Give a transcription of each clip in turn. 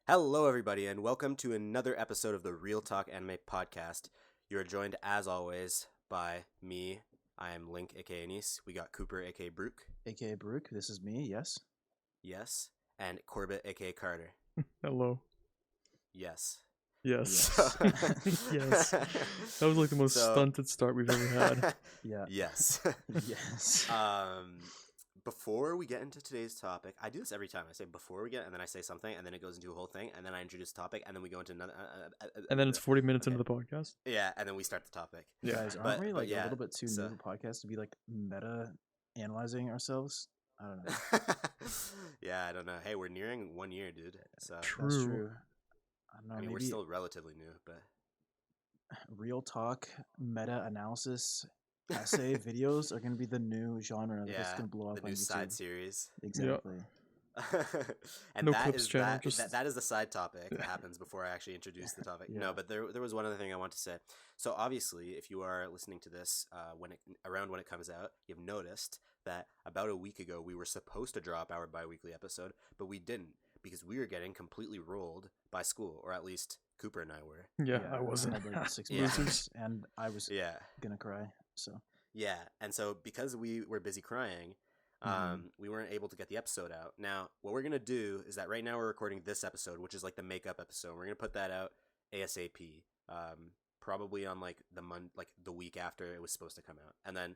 Hello, everybody, and welcome to another episode of the Real Talk Anime Podcast. You are joined, as always, by me. I am Link, aka Anis. We got Cooper, aka Brook. AKA Baruch, this is me, yes. Yes. And Corbett, aka Carter. Hello. Yes. Yes. Yes. Yes. That was like the most stunted start we've ever had. Yeah. Yes. Yes. Before we get into today's topic, I do this every time. I say before we get, and then I say something, and then it goes into a whole thing, and then I introduce the topic, and then we go into another. And then it's 40 minutes Okay. into the podcast. Yeah, and then we start the topic. Yeah. Guys, aren't but- we but like yeah, a little bit too so- new of a podcast to be like meta analyzing ourselves? I don't know. Yeah, I don't know. Hey, we're nearing 1 year, dude. So True. That's true. I don't know, I mean, we're maybe still relatively new, but real talk, meta analysis, essay videos are gonna be the new genre that's yeah, gonna blow up the on new YouTube. side series. Exactly. And No that clips is channel, that is the side topic that happens before I actually introduce the topic. Yeah. No, but there was one other thing I want to say. So obviously, if you are listening to this when it comes out, you've noticed that about a week ago we were supposed to drop our bi-weekly episode, but we didn't because we were getting completely rolled by school, or at least Cooper and I were. Yeah, I wasn't. had like 6 Yeah. months, and I was Yeah. gonna cry. So Yeah, and so because we were busy crying, Mhm. we weren't able to get the episode out. Now, what we're gonna do is that right now we're recording this episode, which is like the makeup episode. We're gonna put that out ASAP, probably on like the week after it was supposed to come out, and then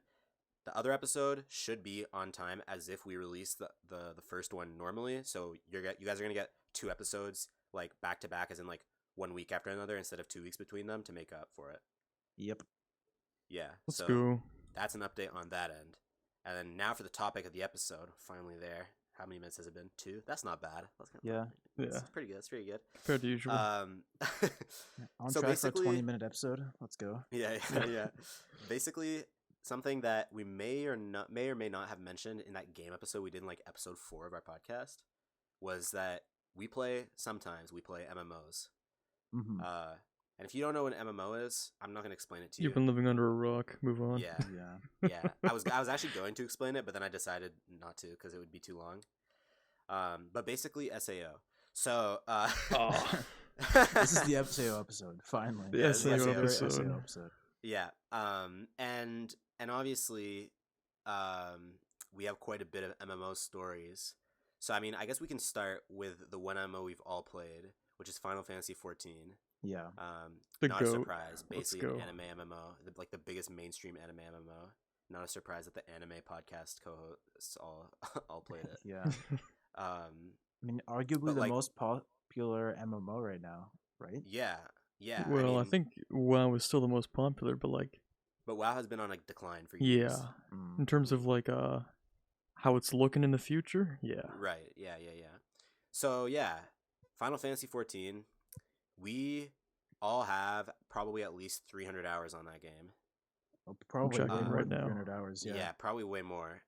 the other episode should be on time as if we released the first one normally. So you guys are gonna get 2 episodes like back to back, as in like 1 week after another instead of 2 weeks between them to make up for it. yep. Yeah, Let's so go. that's an update on that end. And then now for the topic of the episode, finally there. How many minutes has it been? 2? That's not bad. Yeah. That's Yeah. pretty good. That's pretty good. Compared to usual. On So track for a basically- 20-minute episode. Let's go. yeah. Basically, something that we may or may not have mentioned in that game episode we did in like episode 4 of our podcast was that we play MMOs. Hmm. And if you don't know what an MMO is, I'm not gonna explain it to you. You've been living under a rock. Move on. Yeah. Yeah. Yeah, I was actually going to explain it, but then I decided not to because it would be too long. But basically SAO. So Oh. This is the SAO episode. Finally. The Yeah, this is the SAO SAO episode. SAO episode. yeah, and obviously, we have quite a bit of MMO stories. So I mean, I guess we can start with the one MMO we've all played, which is Final Fantasy 14. Yeah. The Not a GOAT. surprise, Let's basically an go. anime MMO, like the biggest mainstream anime MMO. Not a surprise that the anime podcast co-hosts all played it. Yeah. Um, I mean, arguably But, the like- most popular MMO right now, right? yeah, yeah. Well, I mean, think WoW is still the most popular, but like, but WoW has been on a decline for years. yeah, Mm. in terms of like how it's looking in the future, yeah. Right. Yeah. So yeah, Final Fantasy 14. We all have probably at least 300 hours on that game. Well, probably checking way more right than now. 300 hours. Yeah. Probably way more.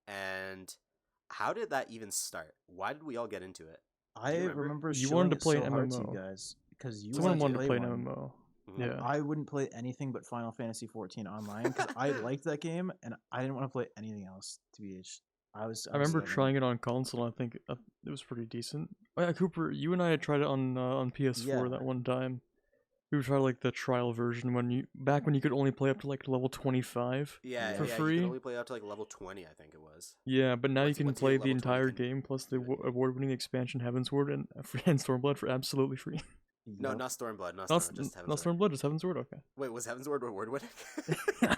And how did that even start? Why did we all get into it? I you remember? remember You showing wanted to it play so an hard to you MMO. guys because you Someone wanted to play an one. MMO. Mhm. Yeah. I wouldn't play anything but Final Fantasy 14 online because I liked that game and I didn't want to play anything else. TBH, I remember trying it on console. And I think it was pretty decent. Oh yeah, Cooper, you and I had tried it on PS4 Yeah. that one time. We tried like the trial version when you could only play up to like level 25. Yeah, For yeah. You free? could only play up to like level 20, I think it was. Yeah, but now you Once- can once you hit play level the 20, entire you can game plus the do anything. award-winning expansion Heavensward and Stormblood for absolutely free. No, not Stormblood. Not Not, Stormblood. Just not Heavensward. Stormblood, just Heavensward. Okay. Wait, was Heavensward award winning?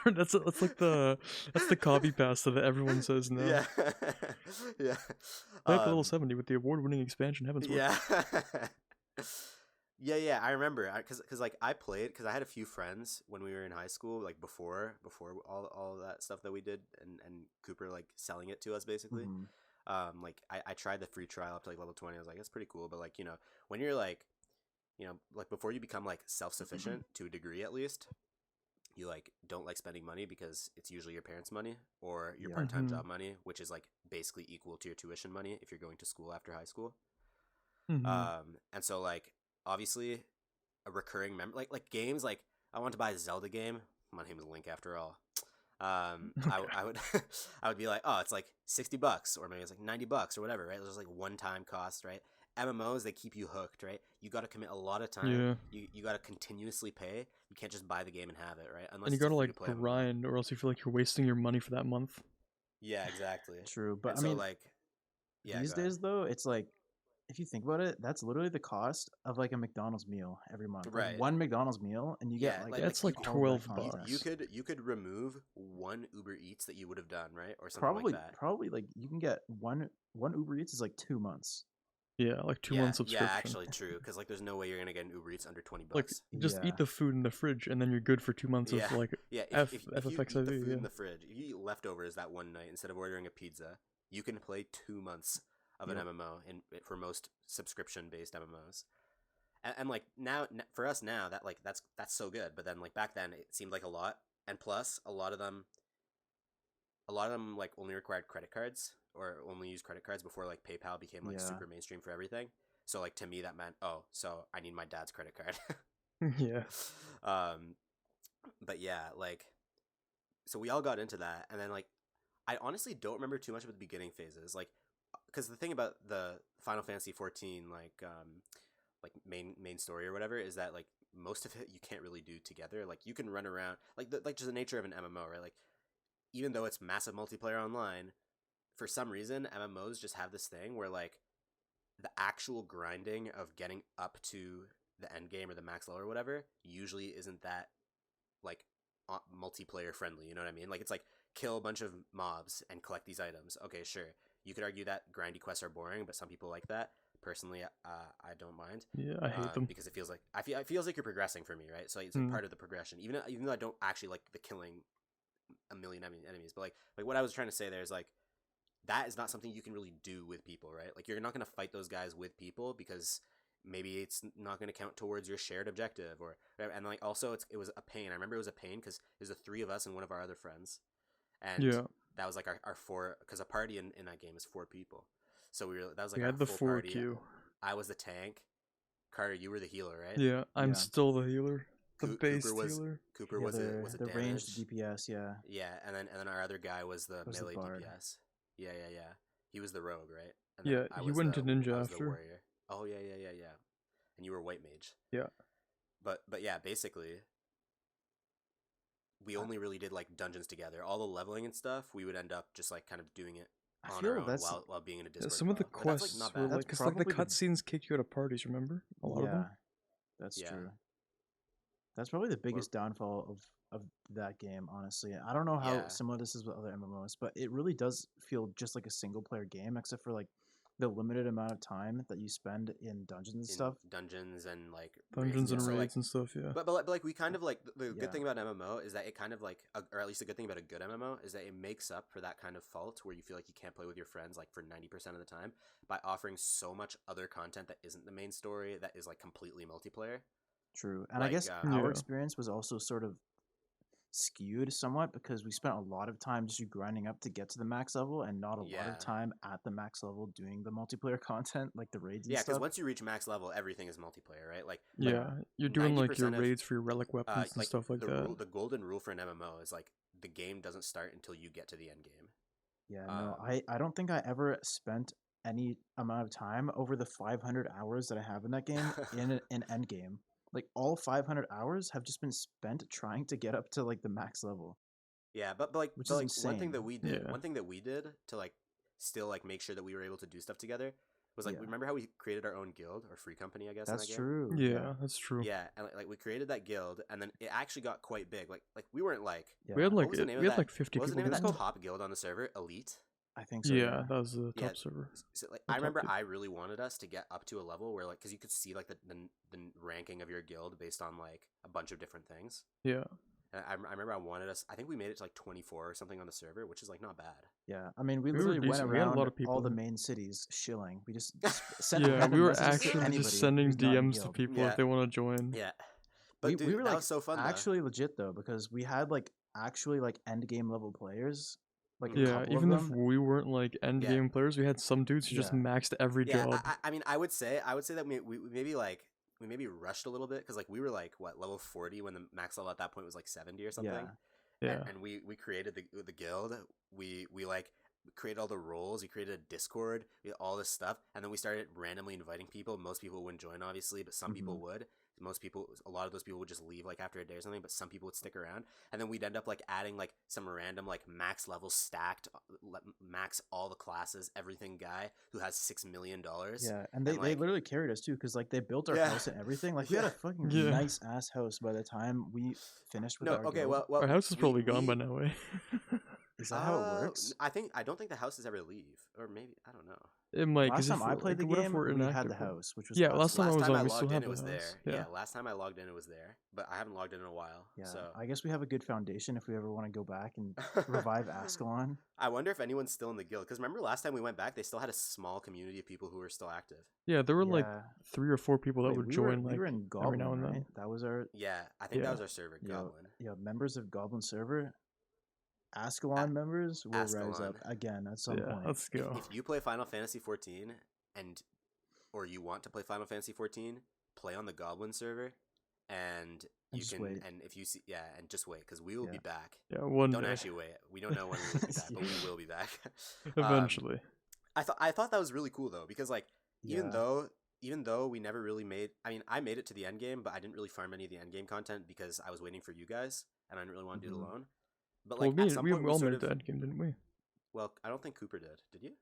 that's like the copy pasta that everyone says now. Yeah. Yeah. Play up to level Um, 70 with the award-winning expansion Heavensward. Yeah. Yeah. I remember because like I played because I had a few friends when we were in high school, like before all that stuff that we did, and Cooper like selling it to us basically. Mhm. Like I tried the free trial up to like level 20. I was like, that's pretty cool, but like when you're like like before you become like self-sufficient to a degree at least, you like don't like spending money because it's usually your parents' money or your Yeah. part-time Mhm. job money, which is like basically equal to your tuition money if you're going to school after high school. Mhm. And so like obviously a recurring like games like I want to buy a Zelda game. My name is Link after all. I would I would be like, oh, it's like $60 or maybe it's like $90 or whatever, right? There's like one-time cost, right? MMOs, they keep you hooked, right? You got to commit a lot of time. Yeah. You got to continuously pay. You can't just buy the game and have it, right? Unless And you it's a gotta like free-to-play MMO. grind, or else you feel like you're wasting your money for that month. Yeah, exactly. True, but And I so mean, like, yeah, these go ahead. days though, it's like if you think about it, that's literally the cost of like a McDonald's meal every month. Like Right. one McDonald's meal, and you get Yeah, like like- That's like like all that 12 content. bucks. You could remove one Uber Eats that you would have done, right, or something Probably, like that. probably like you can get one Uber Eats is like 2 months. Yeah, like 2 yeah, months subscription. Yeah, actually, true. Because like, there's no way you're gonna get an Uber Eats under $20. Like just Yeah. eat the food in the fridge, and then you're good for 2 months Yeah. of like. Yeah, F- if you eat the FFXIV, food yeah. in the fridge, if you eat leftovers that one night instead of ordering a pizza, you can play 2 months of an Yep. MMO for most subscription-based MMOs. And like now, for us now, that like that's so good. But then like back then, it seemed like a lot. And plus, a lot of them like only required credit cards or only used credit cards before like PayPal became like Yeah. super mainstream for everything. So like to me, that meant, oh, so I need my dad's credit card. Yeah. But yeah, like, so we all got into that, and then like, I honestly don't remember too much about the beginning phases, like, because the thing about the Final Fantasy 14, like main story or whatever, is that like most of it you can't really do together. Like you can run around, like just the nature of an MMO, right? Like even though it's massive multiplayer online, for some reason MMOs just have this thing where like the actual grinding of getting up to the end game or the max level or whatever usually isn't that like multiplayer friendly, you know what I mean? Like it's like kill a bunch of mobs and collect these items. Okay, sure, you could argue that grindy quests are boring, but some people like that. Personally, I don't mind. Yeah, I hate them. Because it feels like it feels like you're progressing for me, right? So it's like part of the progression, even though I don't actually like the killing a million enemies, but like what I was trying to say there is like that is not something you can really do with people, right? Like you're not going to fight those guys with people because maybe it's not going to count towards your shared objective, or and like also it was a pain. I remember it was a pain because it was the 3 of us and one of our other friends, and Yeah. that was like our 4, because a party in that game is 4 people, so that was like We our had the full 4 party. queue. I was the tank. Carter, you were the healer, right? Yeah, I'm Yeah. still the healer. The base Cooper was healer. Cooper Yeah, was the, a the damage. ranged DPS, yeah. Yeah, and then our other guy was the Was the melee bard. DPS. Yeah. He was the rogue, right? And Yeah, I he was went the, to ninja I was the after. warrior. Oh yeah. And you were white mage. Yeah. But yeah, basically, we only really did like dungeons together. All the leveling and stuff, we would end up just like kind of doing it I on feel our own that's while being in a Yeah, Discord. some of the call. But that's, quests like, not were bad. like, because like the probably the- cutscenes kick you out of parties. Remember a lot of them. That's Yeah. true. That's probably the biggest downfall of that game, honestly. I don't know how Yeah. similar this is with other MMOs, but it really does feel just like a single player game, except for like the limited amount of time that you spend in dungeons and in stuff. dungeons and like Dungeons and stuff. So, raids and stuff. Yeah. But like we kind of like the Yeah. good thing about MMO is that it kind of like or at least a good thing about a good MMO is that it makes up for that kind of fault where you feel like you can't play with your friends like for 90% of the time by offering so much other content that isn't the main story that is like completely multiplayer. True. And Like, I guess Yeah. our experience was also sort of skewed somewhat because we spent a lot of time just grinding up to get to the max level and not a lot Yeah. of time at the max level doing the multiplayer content like the raids and Yeah, because stuff. once you reach max level, everything is multiplayer, right? Like Yeah, you're doing like your 90% of, raids for your relic weapons and like stuff like the that. the golden rule for an MMO is like the game doesn't start until you get to the end game. Yeah, no, Um, I don't think I ever spent any amount of time over the 500 hours that I have in that game in an end game. Like all 500 hours have just been spent trying to get up to like the max level. Yeah, but like, Which but, is like one thing that insane. we did, Yeah. one thing that we did to like still like make sure that we were able to do stuff together was like Yeah. remember how we created our own guild or free company, I guess. That's in that true. Yeah, that's true. Game? Yeah, and like we created that guild, and then it actually got quite big. Like we weren't like Yeah, We had like was the name we of had that- like 50 what was the people. name of there. that top guild on the server? Elite. I think so. Yeah, that was the Yeah. top server. So, like The I top remember, guild. I really wanted us to get up to a level where like because you could see like the ranking of your guild based on like a bunch of different things. Yeah, And I remember I wanted us. I think we made it to like 24 or something on the server, which is like not bad. Yeah, I mean, we We were literally went decent. We had a around lot of people all the there. main cities shilling. We just sent yeah. random We were messages to actually anybody just sending who's not in DMs to guild. people Yeah. if they want to join. Yeah, but dude, we were that like was so fun. though. actually legit though because we had like actually like end game level players, like a Yeah, couple even of if them. we weren't like end Yeah. game players, we had some dudes who just Yeah. maxed every Yeah, job. I mean, I would say that we maybe like we maybe rushed a little bit because like we were like what level 40 when the max level at that point was like 70 or something. Yeah, Yeah, And we created the guild. We like created all the roles. We created a Discord. We had all this stuff, and then we started randomly inviting people. Most people wouldn't join, obviously, but some people would. A lot of those people would just leave like after a day or something, but some people would stick around, and then we'd end up like adding like some random like max level stacked, max all the classes, everything guy who has $6 million. Yeah, and they like, literally carried us too, because like they built our Yeah. house and everything. Like we had a fucking Yeah. nice ass house by the time we finished with no, our okay, guild. well, Our house is probably gone by now, eh? Is that how it works? I don't think the houses ever leave, or maybe I don't know. It might. Last 'cause if time I we're- played the like, what if game, we're we had inactive, the right? house, which was Yeah, awesome. last time I Last was time on, I we still logged had in, it the was house. there. Yeah. Yeah, last time I logged in, it was there, but I haven't logged in a while. Yeah, So I guess we have a good foundation if we ever want to go back and revive Ascalon. I wonder if anyone's still in the guild, because remember last time we went back, they still had a small community of people who were still active. Yeah, there were like Yeah. 3 or 4 people that Wait, would we join were, like we were in every Goblin, now and then. right? That was our Yeah, I think Yeah. that was our server, yeah, Goblin. yeah, members of Goblin server. Ascalon members will rise Ascalon. up again at some Yeah, point. let's go. If you play Final Fantasy 14 or you want to play Final Fantasy 14, play on the Goblin server, and you just can wait. and if you see and just wait, because we will be Yeah. back. Yeah, one Don't day. actually wait. We don't know when we will be back, but we will be back. Eventually. I thought that was really cool though, because like even Yeah. though we never really made, I mean, I made it to the end game, but I didn't really farm any of the end game content because I was waiting for you guys, and I didn't really want to do it Mhm. alone. But Well, like we, at some we point, all sort made it of, to endgame, didn't we? well, I don't think Cooper did. Did you?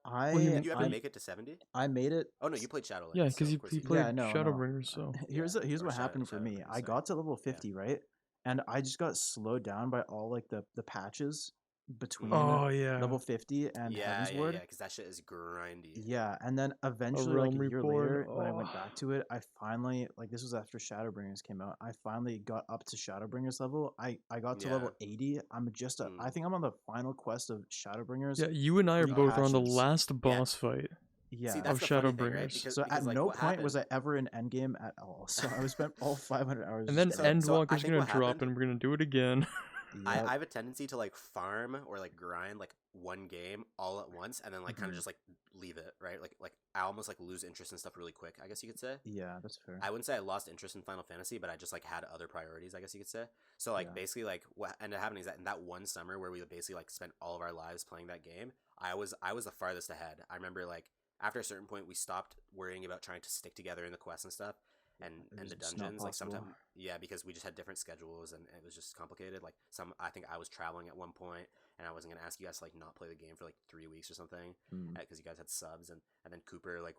I you Did you ever I, make it to 70? I made it. Oh no, you played Shadowlands. Yeah, so because of you, course you did. played Yeah, no, no. Shadowbringers, so. Here's Yeah, here's or what happened for me. Shadowbringers, I sorry. got to level 50, right? And I just got slowed down by all like the patches between Oh, yeah. level 50 and yeah, Heavensward. because that shit is grindy. Yeah, and then eventually, Realm like a year Reborn, later, when I went oh. back to it, I finally, like this was after Shadowbringers came out, I finally got up to Shadowbringers level. I got to level 80. I'm just, I think I'm on the final quest of Shadowbringers. Yeah, you and I are both on the patches. last boss fight. Yeah. See, Of that's the funny thing, right? Shadowbringers. So at like, no what point was I happened- ever in endgame at all. So I spent all 500 hours. And then just So- like- so I Endwalker's think gonna what drop happened- and we're gonna do it again. Yep. I have a tendency to like farm or like grind like one game all at once, and then like kind of Mhm. just like leave it, right? Like I almost like lose interest in stuff really quick, I guess you could say. Yeah, that's fair. I wouldn't say I lost interest in Final Fantasy, but I just like had other priorities, I guess you could say. So like Yeah. basically like what ended up happening is that in that one summer where we basically like spent all of our lives playing that game, I was the farthest ahead. I remember like after a certain point we stopped worrying about trying to stick together in the quests and stuff and It was the just not dungeons. Like possible. sometimes because we just had different schedules and it was just complicated. Like I think I was traveling at one point and I wasn't gonna ask you guys to like not play the game for like 3 weeks or something Mm. because you guys had subs and then Cooper like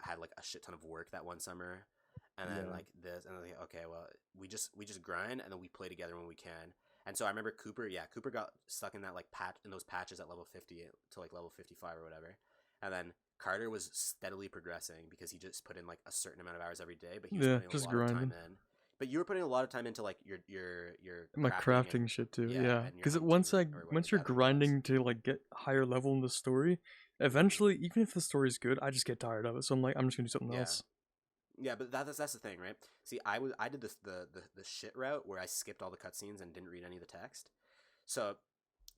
had like a shit ton of work that one summer, and then Yeah. like this, and I was like, okay, well we just grind and then we play together when we can. And so I remember Cooper got stuck in that like those patches at level 50 to like level 55 or whatever, and then Carter was steadily progressing because he just put in like a certain amount of hours every day, but he was Yeah, putting just a lot of grinding. time in. But you were putting a lot of time into like your My crafting and- shit too, yeah, yeah. and your Because once hunting or once whatever, you're gathering grinding to like get higher level in the story, eventually, even if the story's good, I just get tired of it. So I'm like, I'm just gonna do something Yeah. else. Yeah, but that's the thing, right? See, I did this the shit route where I skipped all the cutscenes and didn't read any of the text. So,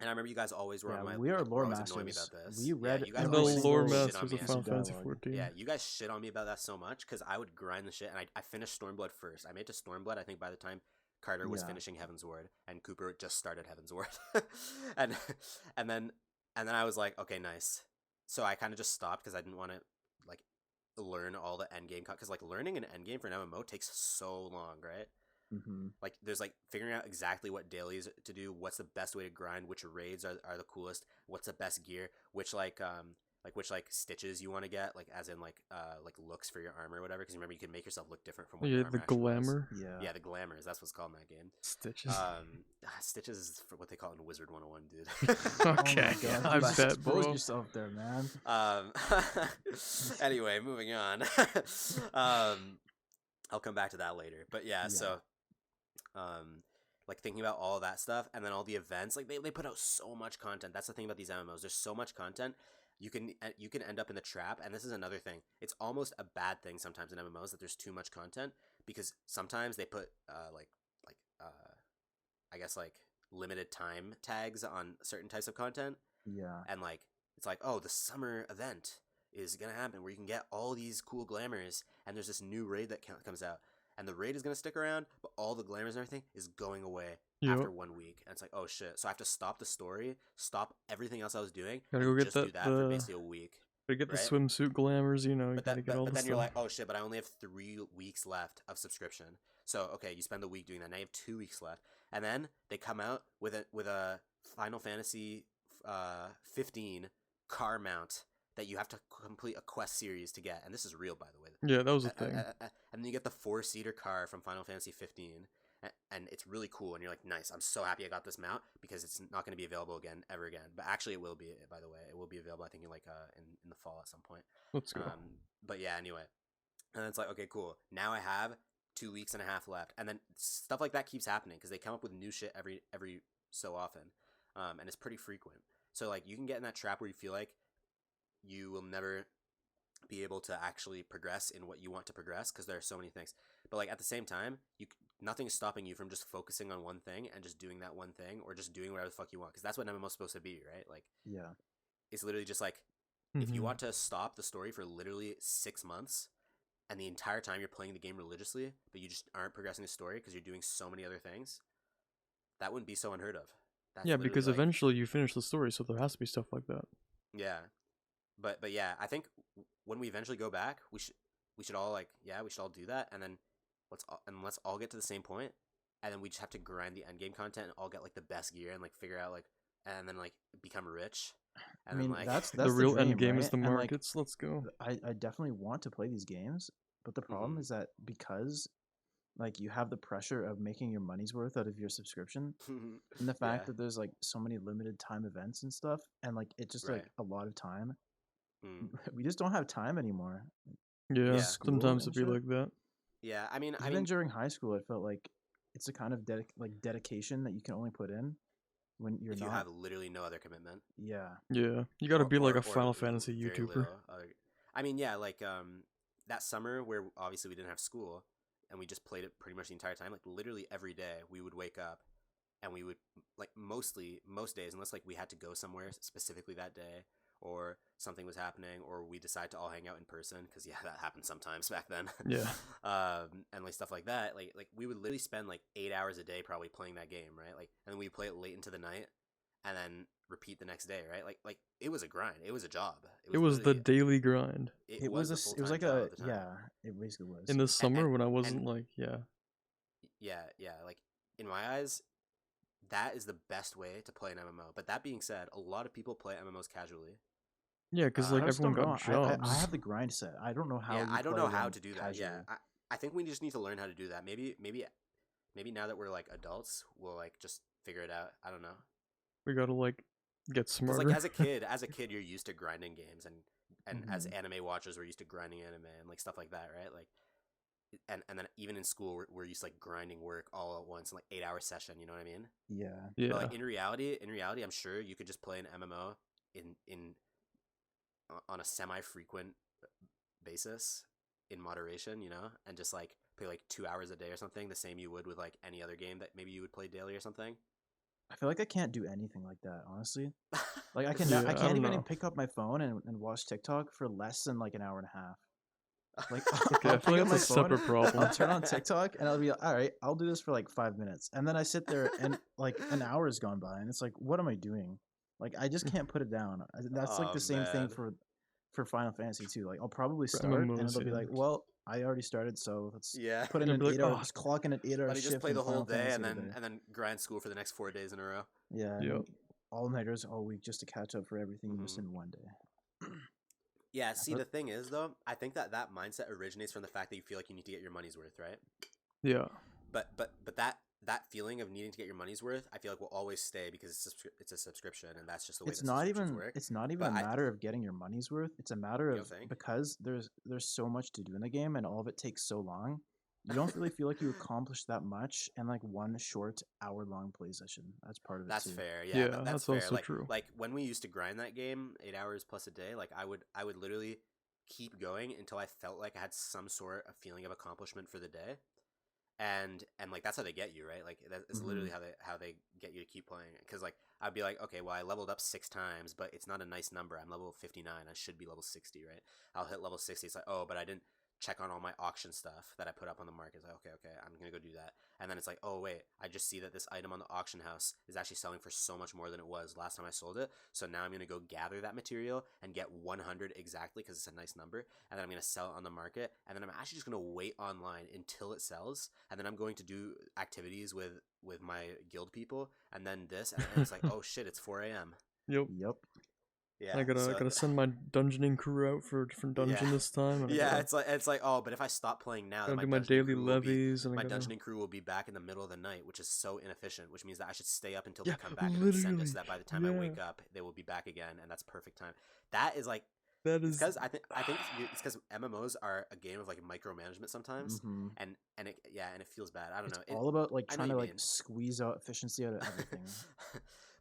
and I remember you guys always were Yeah, on my we are like, lore always annoying me masters. about this. We read you guys I'm every the always single lore shit on masters me of about Final piece of Fantasy dialogue. 14. Yeah, you guys shit on me about that so much because I would grind the shit, and I finished Stormblood first. I made it to Stormblood, I think, by the time Carter was Yeah. finishing Heavensward, and Cooper just started Heavensward, and then I was like, okay, nice. So I kind of just stopped because I didn't want to like learn all the endgame because like learning an endgame for an MMO takes so long, right? Mm-hmm. Like there's like figuring out exactly what dailies to do, what's the best way to grind, which raids are the coolest, what's the best gear, which which stitches you want to get, like as in like looks for your armor or whatever, because remember you can make yourself look different from what your Yeah, armor the actually was. glamour Yeah. Yeah, the glamours, that's what's called in that game. Stitches. Stitches is for what they call it in Wizard 101, dude. Okay, Oh my God, I you bet, exposed bro. yourself there, man. Anyway, moving on. I'll come back to that later. But yeah, so like thinking about all that stuff and then all the events, like they put out so much content. That's the thing about these MMOs. There's so much content. You can end up in the trap, and this is another thing. It's almost a bad thing sometimes in MMOs that there's too much content, because sometimes they put I guess like limited time tags on certain types of content. Yeah. And like it's like, oh, the summer event is gonna happen where you can get all these cool glamours, and there's this new raid that comes out, and the raid is gonna stick around, but all the glamours and everything is going away Yep. after 1 week, and it's like, oh shit, so I have to stop the story, stop everything else I was doing, Gotta and go get just do that that for basically a week. gotta get the Right? swimsuit glamours. You know, you But gotta get all but the then you're stuff. like, oh shit, but I only have 3 weeks left of subscription. So okay, you spend the week doing that. Now you have 2 weeks left, and then they come out with a Final Fantasy 15 car mount that you have to complete a quest series to get. And this is real, by the way. Yeah, that was a thing. And then you get the 4-seater car from Final Fantasy 15, and it's really cool. And you're like, nice, I'm so happy I got this mount because it's not going to be available again ever again. But actually, it will be. By the way, it will be available. I think in in the fall at some point. Let's go. But yeah, anyway, and then it's like, okay, cool. Now I have 2.5 weeks left, and then stuff like that keeps happening because they come up with new shit every so often, and it's pretty frequent. So like you can get in that trap where you feel like you will never be able to actually progress in what you want to progress because there are so many things. But like at the same time, nothing is stopping you from just focusing on one thing and just doing that one thing, or just doing whatever the fuck you want, because that's what MMO's supposed to be, right? Like, Yeah. it's literally just like, if you Mhm. want to stop the story for literally 6 months, and the entire time you're playing the game religiously, but you just aren't progressing the story because you're doing so many other things, that wouldn't be so unheard of. That's Yeah, literally, because like, eventually you finish the story, so there has to be stuff like that. yeah, but yeah, I think when we eventually go back, we should all we should all do that, and then let's all get to the same point, and then we just have to grind the end game content and all get like the best gear and like figure out like, and then like become rich. I And mean, then, like, that's The real dream, end game right? is the And, like, markets. Let's go. I definitely want to play these games, but the problem Mhm. is that because like you have the pressure of making your money's worth out of your subscription, and the fact yeah, that there's like so many limited time events and stuff, and like it's just right. like a lot of time. Mm. We just don't have time anymore. Yeah, Yeah. School sometimes and it'd be shit. like that. Yeah, I mean, Even during high school, it felt like it's a kind of dedication that you can only put in when you're if you not. have literally no other commitment, Yeah. Yeah, you gotta be like a or Final Fantasy very YouTuber. little other. I mean, yeah, like that summer where obviously we didn't have school, and we just played it pretty much the entire time. Like literally every day, we would wake up, and we would like most days, unless like we had to go somewhere specifically that day, or something was happening, or we decide to all hang out in person, because yeah, that happened sometimes back then. Yeah. And like stuff like that, like we would literally spend like 8 hours a day probably playing that game, right? Like, and then we play it late into the night, and then repeat the next day, right? Like it was a grind, it was a job, It was the literally- daily grind. It was it was like a it basically was. In the summer and- when I wasn't like, yeah. yeah, like in my eyes, that is the best way to play an MMO. But that being said, a lot of people play MMOs casually. Yeah, because I like I just everyone don't know. got jobs. I have the grind set. I don't know how. Yeah, you I don't play know how them to do that. Yeah, casually. I think we just need to learn how to do that. Maybe now that we're like adults, we'll like just figure it out. I don't know. We gotta like get 'Cause, smarter. like as a kid, you're used to grinding games, and as anime watchers, we're used to grinding anime and like stuff like that, right? Like, and then even in school, we're used to like grinding work all at once in like 8 hour session. You know what I mean? Yeah. yeah. But like in reality, I'm sure you could just play an MMO in on a semi-frequent basis in moderation, you know, and just like play like 2 hours a day or something, the same you would with like any other game that maybe you would play daily or something. I feel like I can't do anything like that, honestly. Like I Yeah, I I can't don't even know. pick up my phone and watch TikTok for less than like an hour and a half. Like Okay, I I'll feel pick like up that's a my phone, separate problem. I'll turn on TikTok and I'll be like, all right, I'll do this for like 5 minutes, and then I sit there and like an hour has gone by, and it's like, what am I doing? Like I just can't put it down. That's like Oh, the same thing man. for Final Fantasy too. Like I'll probably For start and MMOs, it'll be yeah. like, well, I already started, so let's Yeah. put in You'll an be like, 8 hour, "Oh, just clock in an 8 hour Let me shift. just play in the whole Final day and Fantasy today. then grind school for the next 4 days in a row. Yeah, Yep. and all nighters all week just to catch up for everything you missed Mhm. in one day. Yeah, see, but- the thing is though, I think that mindset originates from the fact that you feel like you need to get your money's worth, right? Yeah. But that feeling of needing to get your money's worth, I feel like will always stay because it's a subscription, and that's just the way It's that not subscriptions even work. it's not even But a I- matter of getting your money's worth. It's a matter You of don't think? because there's so much to do in the game and all of it takes so long. You don't really feel like you accomplished that much in like one short hour-long play session. That's part of it That's too. fair. Yeah, Yeah, that's that's fair. also like, true. Like when we used to grind that game 8 hours plus a day, like I would literally keep going until I felt like I had some sort of feeling of accomplishment for the day. And like that's how they get you, right? Like that's literally how they get you to keep playing. Because like I'd be like, okay, well I leveled up 6 times, but it's not a nice number. I'm level 59. I should be level 60, right? I'll hit level 60. It's like, oh, but I didn't check on all my auction stuff that I put up on the market. It's like, okay, I'm gonna go do that. And then it's like, oh wait, I just see that this item on the auction house is actually selling for so much more than it was last time I sold it. So now I'm gonna go gather that material and get 100 exactly because it's a nice number, and then I'm gonna sell it on the market. And then I'm actually just gonna wait online until it sells, and then I'm going to do activities with my guild people, and then this, and it's like, oh shit, it's 4 a.m. Yep. Yep. Yeah, I gotta send my dungeoning crew out for a different dungeon Yeah. this time. And I Yeah, gotta, it's like oh, but if I stop playing now, then gotta do my my dungeoning daily crew will be levies and I my gotta, dungeoning crew will be back in the middle of the night, which is so inefficient. Which means that I should stay up until Yeah, they come back and then send it, literally, so that by the time I yeah. wake up, they will be back again, and that's perfect time. That is like that is because I think it's because MMOs are a game of like micromanagement sometimes, Mhm. and it feels bad. I don't It's know. all about like I know trying what to you like mean. squeeze out efficiency out of everything.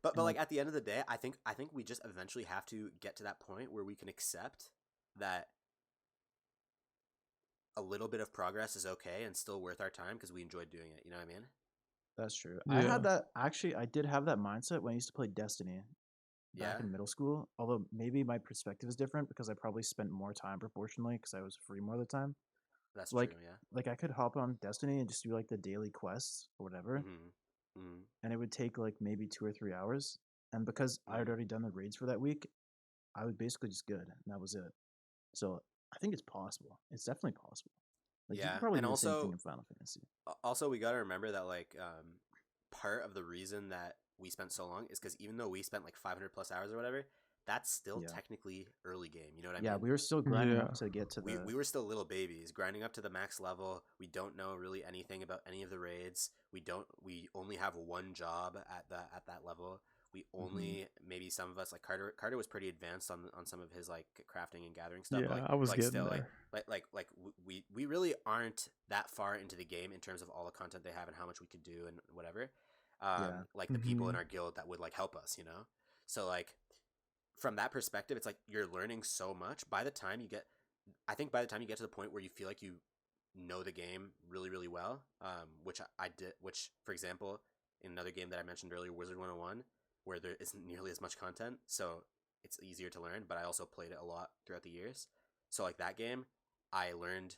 But And, like at the end of the day, I think we just eventually have to get to that point where we can accept that a little bit of progress is okay and still worth our time because we enjoyed doing it. You know what I mean? That's true. I Yeah. had that actually. I did have that mindset when I used to play Destiny back Yeah, in middle school. Although maybe my perspective is different because I probably spent more time proportionally because I was free more of the time. that's Like, true. Yeah. like I could hop on Destiny and just do like the daily quests or whatever, Mm-hmm. Mm-hmm. and it would take like maybe 2 or 3 hours. And because I had Mm-hmm. already done the raids for that week, I was basically just good, and that was it. So I think it's possible. It's definitely possible. Like you Yeah, could probably and do the same thing also in Final Fantasy. also we got to remember that like part of the reason that we spent so long is because even though we spent like 500 plus hours or whatever, that's still Yeah. technically early game. You know what I Yeah, mean? we were still grinding Yeah. up to get to the. We were still little babies grinding up to the max level. We don't know really anything about any of the raids. We only have one job at that level. We only maybe some of us like Carter was pretty advanced on some of his like crafting and gathering stuff. Yeah, but, like, I was like getting still there. like we really aren't that far into the game in terms of all the content they have and how much we could do and whatever. Yeah. Like the people in Mhm. our guild that would like help us, you know. So like from that perspective, it's like you're learning so much. By the time you get to the point where you feel like you know the game really, really well, which I did, which for example, in another game that I mentioned earlier, Wizard 101, where there isn't nearly as much content, so it's easier to learn. But I also played it a lot throughout the years, so like that game, I learned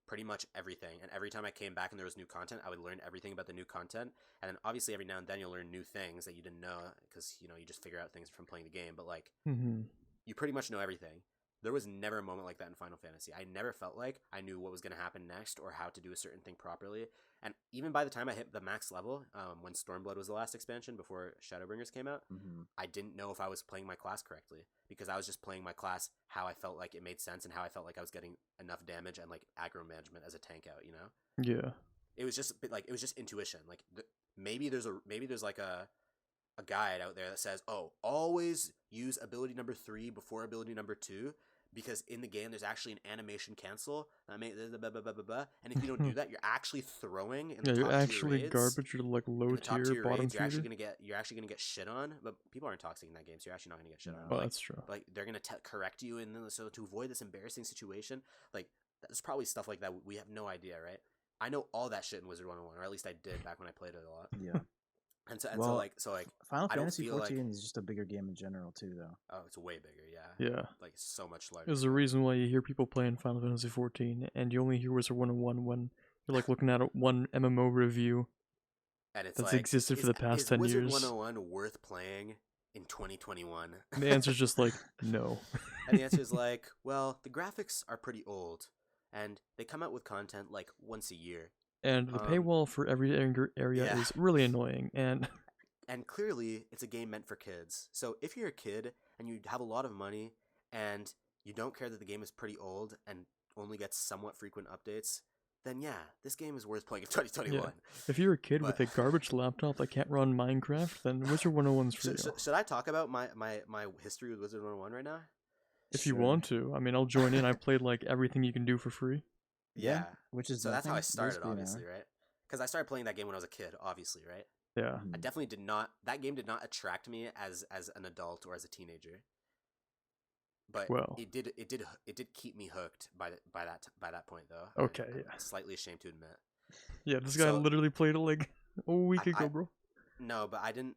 pretty much everything. And every time I came back and there was new content, I would learn everything about the new content. And then obviously every now and then you'll learn new things that you didn't know because you know you just figure out things from playing the game. But like Mhm. you pretty much know everything. There was never a moment like that in Final Fantasy. I never felt like I knew what was going to happen next or how to do a certain thing properly. And even by the time I hit the max level, when Stormblood was the last expansion before Shadowbringers came out, I didn't know if I was playing my class correctly because I was just playing my class how I felt like it made sense and how I felt like I was getting enough damage and like aggro management as a tank out. You know, Yeah. it was just intuition. Like maybe there's like a guide out there that says, "Oh, always use ability number 3 before ability number 2 because in the game there's actually an animation cancel." And if you don't do that, you're actually throwing in the Yeah, you're top tier actually raids. garbage. You're like In low the top tier, tier bottom raids, you're actually feeder. gonna get shit on. But people aren't toxic in that game, so you're actually not gonna get shit on. No. Oh, But, like, that's true. like they're gonna correct you, and then so to avoid this embarrassing situation, like there's probably stuff like that we have no idea, right? I know all that shit in Wizard 101, or at least I did back when I played it a lot. Yeah. So Final I don't Fantasy feel like 14 is just a bigger game in general too, though. oh, it's way bigger, yeah. Yeah. Like so much larger. There's a reason why you hear people playing Final Fantasy 14, and you only hear Wizard 101 when you're like looking at one MMO review And it's that's like existed for the past is 10 Wizard years. 101 worth playing in 2021? And the answer's just like no. And the answer is like, well, the graphics are pretty old, and they come out with content like once a year. And the paywall for every area yeah. is really annoying. And clearly, it's a game meant for kids. So if you're a kid and you have a lot of money and you don't care that the game is pretty old and only gets somewhat frequent updates, then yeah, this game is worth playing in 2021. Yeah. If you're a kid But- with a garbage laptop that can't run Minecraft, then Wizard 101's for you. Should I talk about my history with Wizard 101 right now? If you Sure. want to, I mean, I'll join in. I played like everything you can do for free. Yeah. Which is So that's how I nothing, started, basically, you know. obviously, right? Because I started playing that game when I was a kid, obviously, right? Yeah. I definitely did not. That game did not attract me as an adult or as a teenager. But Well. it did keep me hooked by that point though. Okay, I'm yeah. slightly ashamed to admit. Yeah, this guy So- literally played it like a week I- ago, bro. No, but I didn't.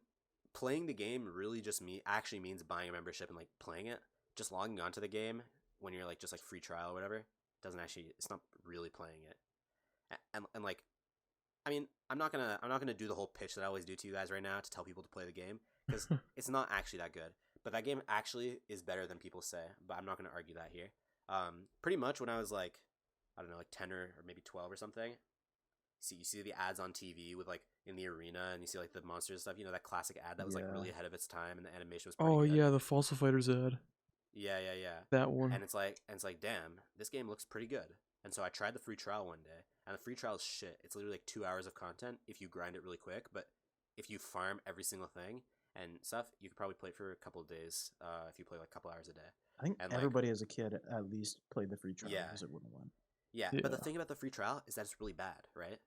Playing the game really just actually means buying a membership and like playing it. Just logging onto the game when you're like just like free trial or whatever doesn't it's not really playing it. And like, I mean, I'm not gonna do the whole pitch that I always do to you guys right now to tell people to play the game, because it's not actually that good. But that game actually is better than people say. But I'm not gonna argue that here. Pretty much when I was like, I don't know, like 10 or maybe 12 or something. You see the ads on TV with like in the arena, and you see like the monsters and stuff. You know, that classic ad that was like really ahead of its time, and the animation was pretty Oh good. yeah, the Fossil Fighters ad. Yeah. That one. And it's like, damn, this game looks pretty good. And so I tried the free trial one day, and the free trial is shit. It's literally like 2 hours of content if you grind it really quick. But if you farm every single thing and stuff, you could probably play it for a couple of days. If you play like a couple hours a day. I think And, everybody as a kid at least played the free trial Yeah. because it wouldn't win. Yeah, Yeah. but the thing about the free trial is that it's really bad, right?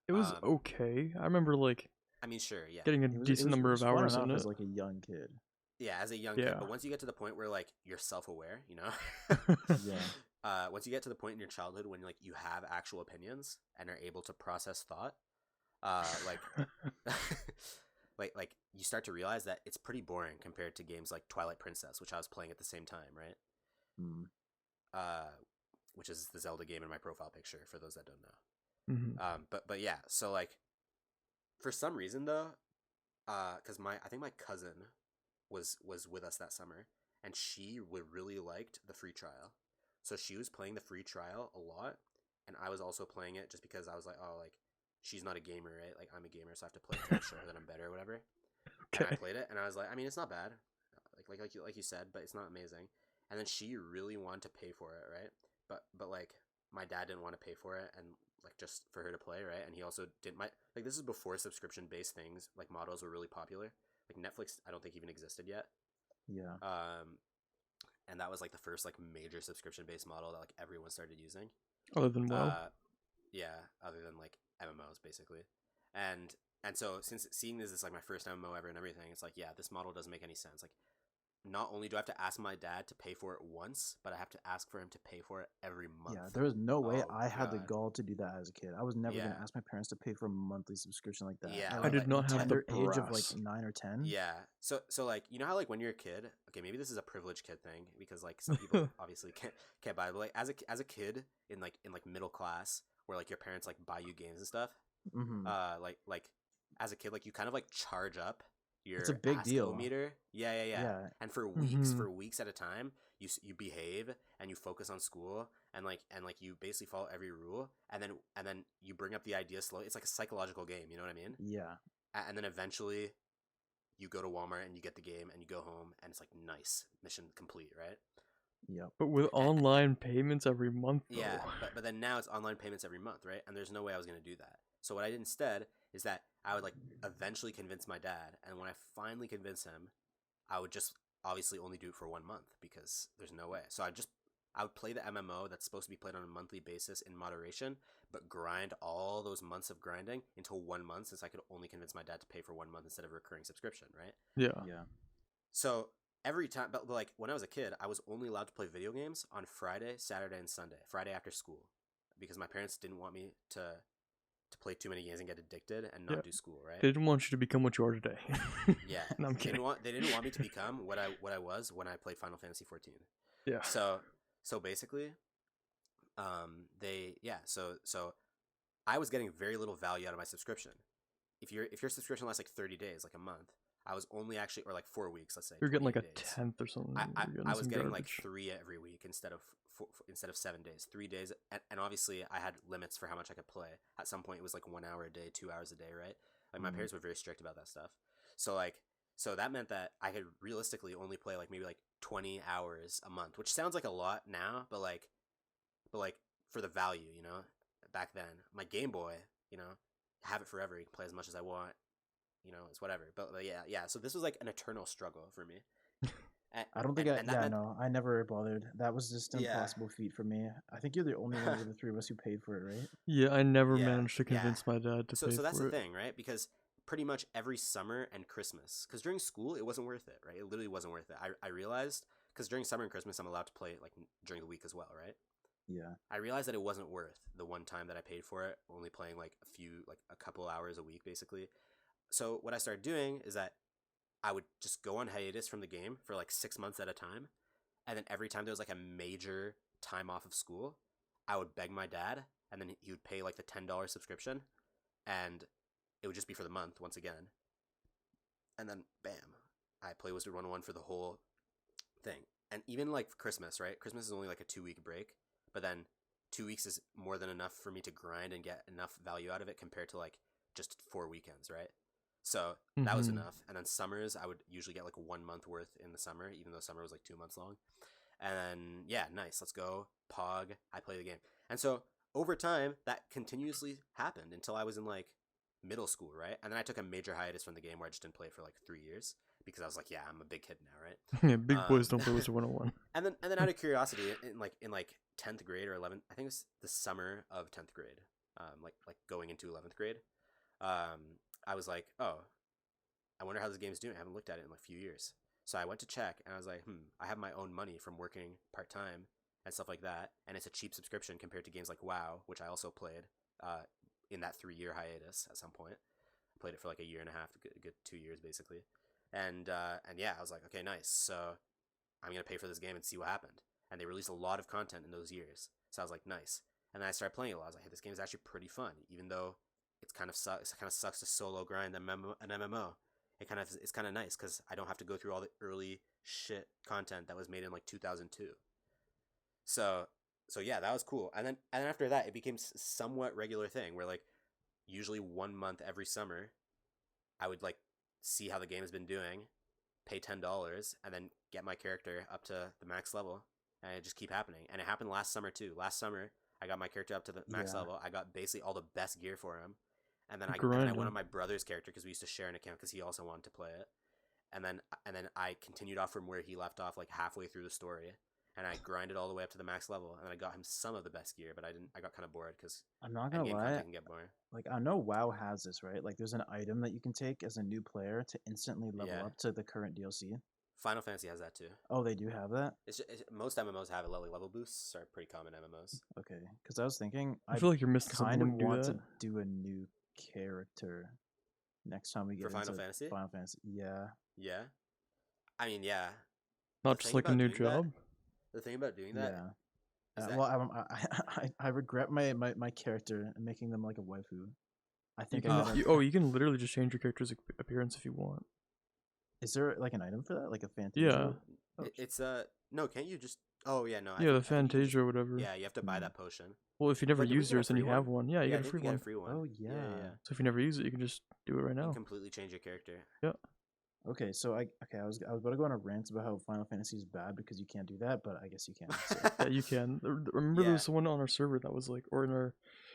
It was um, okay. I remember like I mean, sure, yeah. getting a decent number of hours in as it. like a young kid. Yeah, as a young kid. Yeah. But once you get to the point where like you're self-aware, you know? Yeah. Once you get to the point in your childhood when like you have actual opinions and are able to process thought, like like you start to realize that it's pretty boring compared to games like Twilight Princess, which I was playing at the same time, right? Mm. Which is the Zelda game in my profile picture for those that don't know. Mhm. But yeah, so like for some reason though, because I think my cousin was with us that summer, and she really liked the free trial, so she was playing the free trial a lot, and I was also playing it just because I was like, oh, like she's not a gamer, right? Like I'm a gamer, so I have to play it to show her that I'm better or whatever. And I Okay. played it, and I was like, I mean, it's not bad, like you said, but it's not amazing. And then she really wanted to pay for it, right? But like my dad didn't want to pay for it, and like just for her to play, right? And he also didn't like this is before subscription based things like models were really popular. Like Netflix, I don't think even existed yet. Yeah. And that was like the first like major subscription based model that like everyone started using. Other than WoW. Yeah, other than like MMOs basically. And so since seeing this is like my first MMO ever and everything, it's like, yeah, this model doesn't make any sense. Like not only do I have to ask my dad to pay for it once, but I have to ask for him to pay for it every month. Yeah, there was no way Oh, I had the God. gall to do that as a kid. I was never Yeah. gonna ask my parents to pay for a monthly subscription like that. Yeah, At, I did like, not have the tender age of like brass. 9 or 10. Yeah. So like you know how like when you're a kid, okay, maybe this is a privileged kid thing because like some people obviously can't buy it, but like as a kid in like middle class where like your parents like buy you games and stuff, Mm-hmm. like as a kid like you kind of like charge up your It's a big deal. meter. Yeah. Yeah. And for Mhm. weeks at a time, you behave and you focus on school and like you basically follow every rule, and then you bring up the idea slowly. It's like a psychological game, you know what I mean? Yeah. And then eventually you go to Walmart and you get the game and you go home and it's like nice, mission complete, right? Yep. But with online payments every month, though. Yeah, but then now it's online payments every month, right? And there's no way I was gonna do that. So what I did instead is that I would like eventually convince my dad, and when I finally convince him, I would just obviously only do it for 1 month because there's no way. So I would play the MMO that's supposed to be played on a monthly basis in moderation, but grind all those months of grinding into 1 month, since I could only convince my dad to pay for 1 month instead of a recurring subscription, right? Yeah. Yeah. So every time, but like when I was a kid, I was only allowed to play video games on Friday, Saturday, and Sunday. Friday after school, because my parents didn't want me to play too many games and get addicted and not Yeah. do school, right? They didn't want you to become what you are today. Yeah, No, I'm they kidding. didn't want me to become what I was when I played Final Fantasy 14. Yeah. So basically, so I was getting very little value out of my subscription. If your subscription lasts like 30 days, like a month, I was only actually, or like 4 weeks, let's say. You're getting like a 28 days. tenth or something. I was some getting like garbage. 3 every week instead of 7 days. 3 days, and obviously I had limits for how much I could play. At some point, it was like 1 hour a day, 2 hours a day, right? Like my Mhm. parents were very strict about that stuff. So that meant that I could realistically only play like maybe like 20 hours a month, which sounds like a lot now, but like for the value, you know, back then, my Game Boy, you know, have it forever. You can play as much as I want. You know, it's whatever. But yeah. So this was like an eternal struggle for me. I don't think meant, I never bothered. That was just an Yeah. impossible feat for me. I think you're the only one of the three of us who paid for it, right? Yeah, I never Yeah, managed to yeah. convince my dad to So pay that's for the it. thing, right? Because pretty much every summer and Christmas, because during school it wasn't worth it, right? It literally wasn't worth it. I realized, because during summer and Christmas I'm allowed to play like during the week as well, right? Yeah. I realized that it wasn't worth the one time that I paid for it, only playing like a couple hours a week basically. So what I started doing is that I would just go on hiatus from the game for like 6 months at a time, and then every time there was like a major time off of school, I would beg my dad, and then he would pay like the $10 subscription, and it would just be for the month once again. And then bam, I play Wizard 101 for the whole thing. And even like Christmas, right? Christmas is only like a 2-week break, but then 2 weeks is more than enough for me to grind and get enough value out of it compared to like just 4 weekends, right? So that was Mhm. enough. And then summers, I would usually get like 1 month worth in the summer, even though summer was like 2 months long. And then, yeah, nice. Let's go. Pog. I play the game. And so over time, that continuously happened until I was in like middle school, right? And then I took a major hiatus from the game where I just didn't play it for like 3 years because I was like, yeah, I'm a big kid now, right? Yeah, big boys Um, don't play Wizard 101. And then out of curiosity, in 10th grade or 11th, I think it was the summer of 10th grade, like going into 11th grade, I was like, oh, I wonder how this game is doing. I haven't looked at it in like a few years. So I went to check, and I was like, I have my own money from working part-time and stuff like that, and it's a cheap subscription compared to games like WoW, which I also played in that 3-year hiatus at some point. I played it for like a year and a half, a good 2 years basically. And yeah, I was like, okay, nice. So I'm going to pay for this game and see what happened. And they released a lot of content in those years. So I was like, nice. And then I started playing it a lot. I was like, hey, this game is actually pretty fun, even though it kind of sucks to solo grind an MMO. It's kind of nice because I don't have to go through all the early shit content that was made in like 2002. So yeah, that was cool. And then after that, it became somewhat regular thing where like usually 1 month every summer, I would like see how the game has been doing, pay $10, and then get my character up to the max level, and it just keep happening. And it happened last summer too. Last summer, I got my character up to the max Yeah. level. I got basically all the best gear for him, and then I Grinding. went on my brother's character because we used to share an account because he also wanted to play it, and then I continued off from where he left off, like halfway through the story, and I grinded all the way up to the max level, and then I got him some of the best gear, but I didn't. I got kind of bored because I'm not gonna endgame lie. content can get boring. Like I know WoW has this, right? Like there's an item that you can take as a new player to instantly level Yeah. up to the current DLC. Final Fantasy has that too. Oh, they do have that. Most MMOs have it. Level boosts are pretty common MMOs. Okay, because I was thinking I feel like you're missing kind something of when you do want that. to do a new character next time we get For Final into Fantasy? Final Fantasy. Yeah. Yeah, I mean, yeah. Not the just thing like a about new doing that- job. The thing about doing that, Yeah. is that- Well, I regret my character and making them like a waifu. I You think can, I gotta, you can literally just change your character's appearance if you want. Is there like an item for that, like a Fantasia? Yeah. it's no. Can't you just? Oh yeah, no. Yeah, the I think you can just- Fantasia or whatever. Yeah, you have to buy Hmm. that potion. Well, if you never But did we use get a yours and free you have one? one, yeah, you yeah, get a free one. free one. Oh Yeah. yeah. So if you never use it, you can just do it right You now. can completely change your character. Okay, so I was about to go on a rant about how Final Fantasy is bad because you can't do that, but I guess you can. So. Yeah, you can. Remember there Yeah. was someone on our server that was like, or in our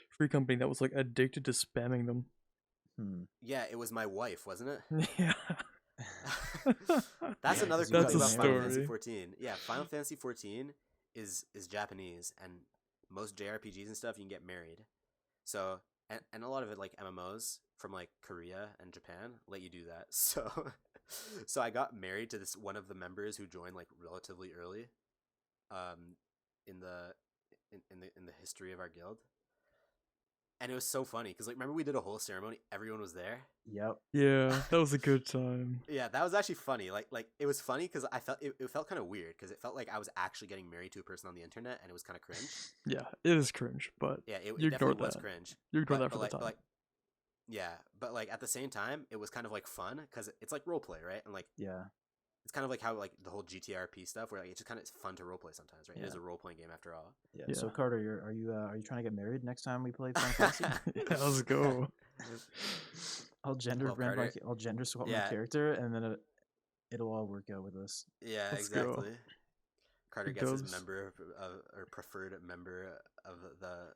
free company that was like addicted to spamming them. Yeah, it was my wife, wasn't it? Yeah. That's Yeah, another 'cause cool you That's thing a about Final Fantasy story. 14. Yeah, Final Fantasy 14 is Japanese, and most JRPGs and stuff you can get married. So and a lot of it like MMOs from like Korea and Japan let you do that. So I got married to this one of the members who joined like relatively early, in the history of our guild. And it was so funny because like remember we did a whole ceremony, everyone was there. Yep. Yeah, that was a good time. Yeah, that was actually funny. Like it was funny because I felt it felt kind of weird because it felt like I was actually getting married to a person on the internet, and it was kind of cringe. Yeah, it is cringe, but Yeah, it You definitely ignored was that. cringe. you ignore that for like, the time. yeah, but like at the same time, it was kind of like fun because it's like role play, right? And like Yeah. it's kind of like how like the whole GTRP stuff, where like it's just kind of fun to role play sometimes, right? It is Yeah. a role playing game after all. Yeah. Yeah. So Carter, are you trying to get married next time we play Final Fantasy? Yeah, let's go. I'll gender Well, brand Carter- I'll gender swap Yeah. my character, and then it'll all work out with us. Yeah, Let's go. exactly. Carter It gets his goes. member or preferred member of the.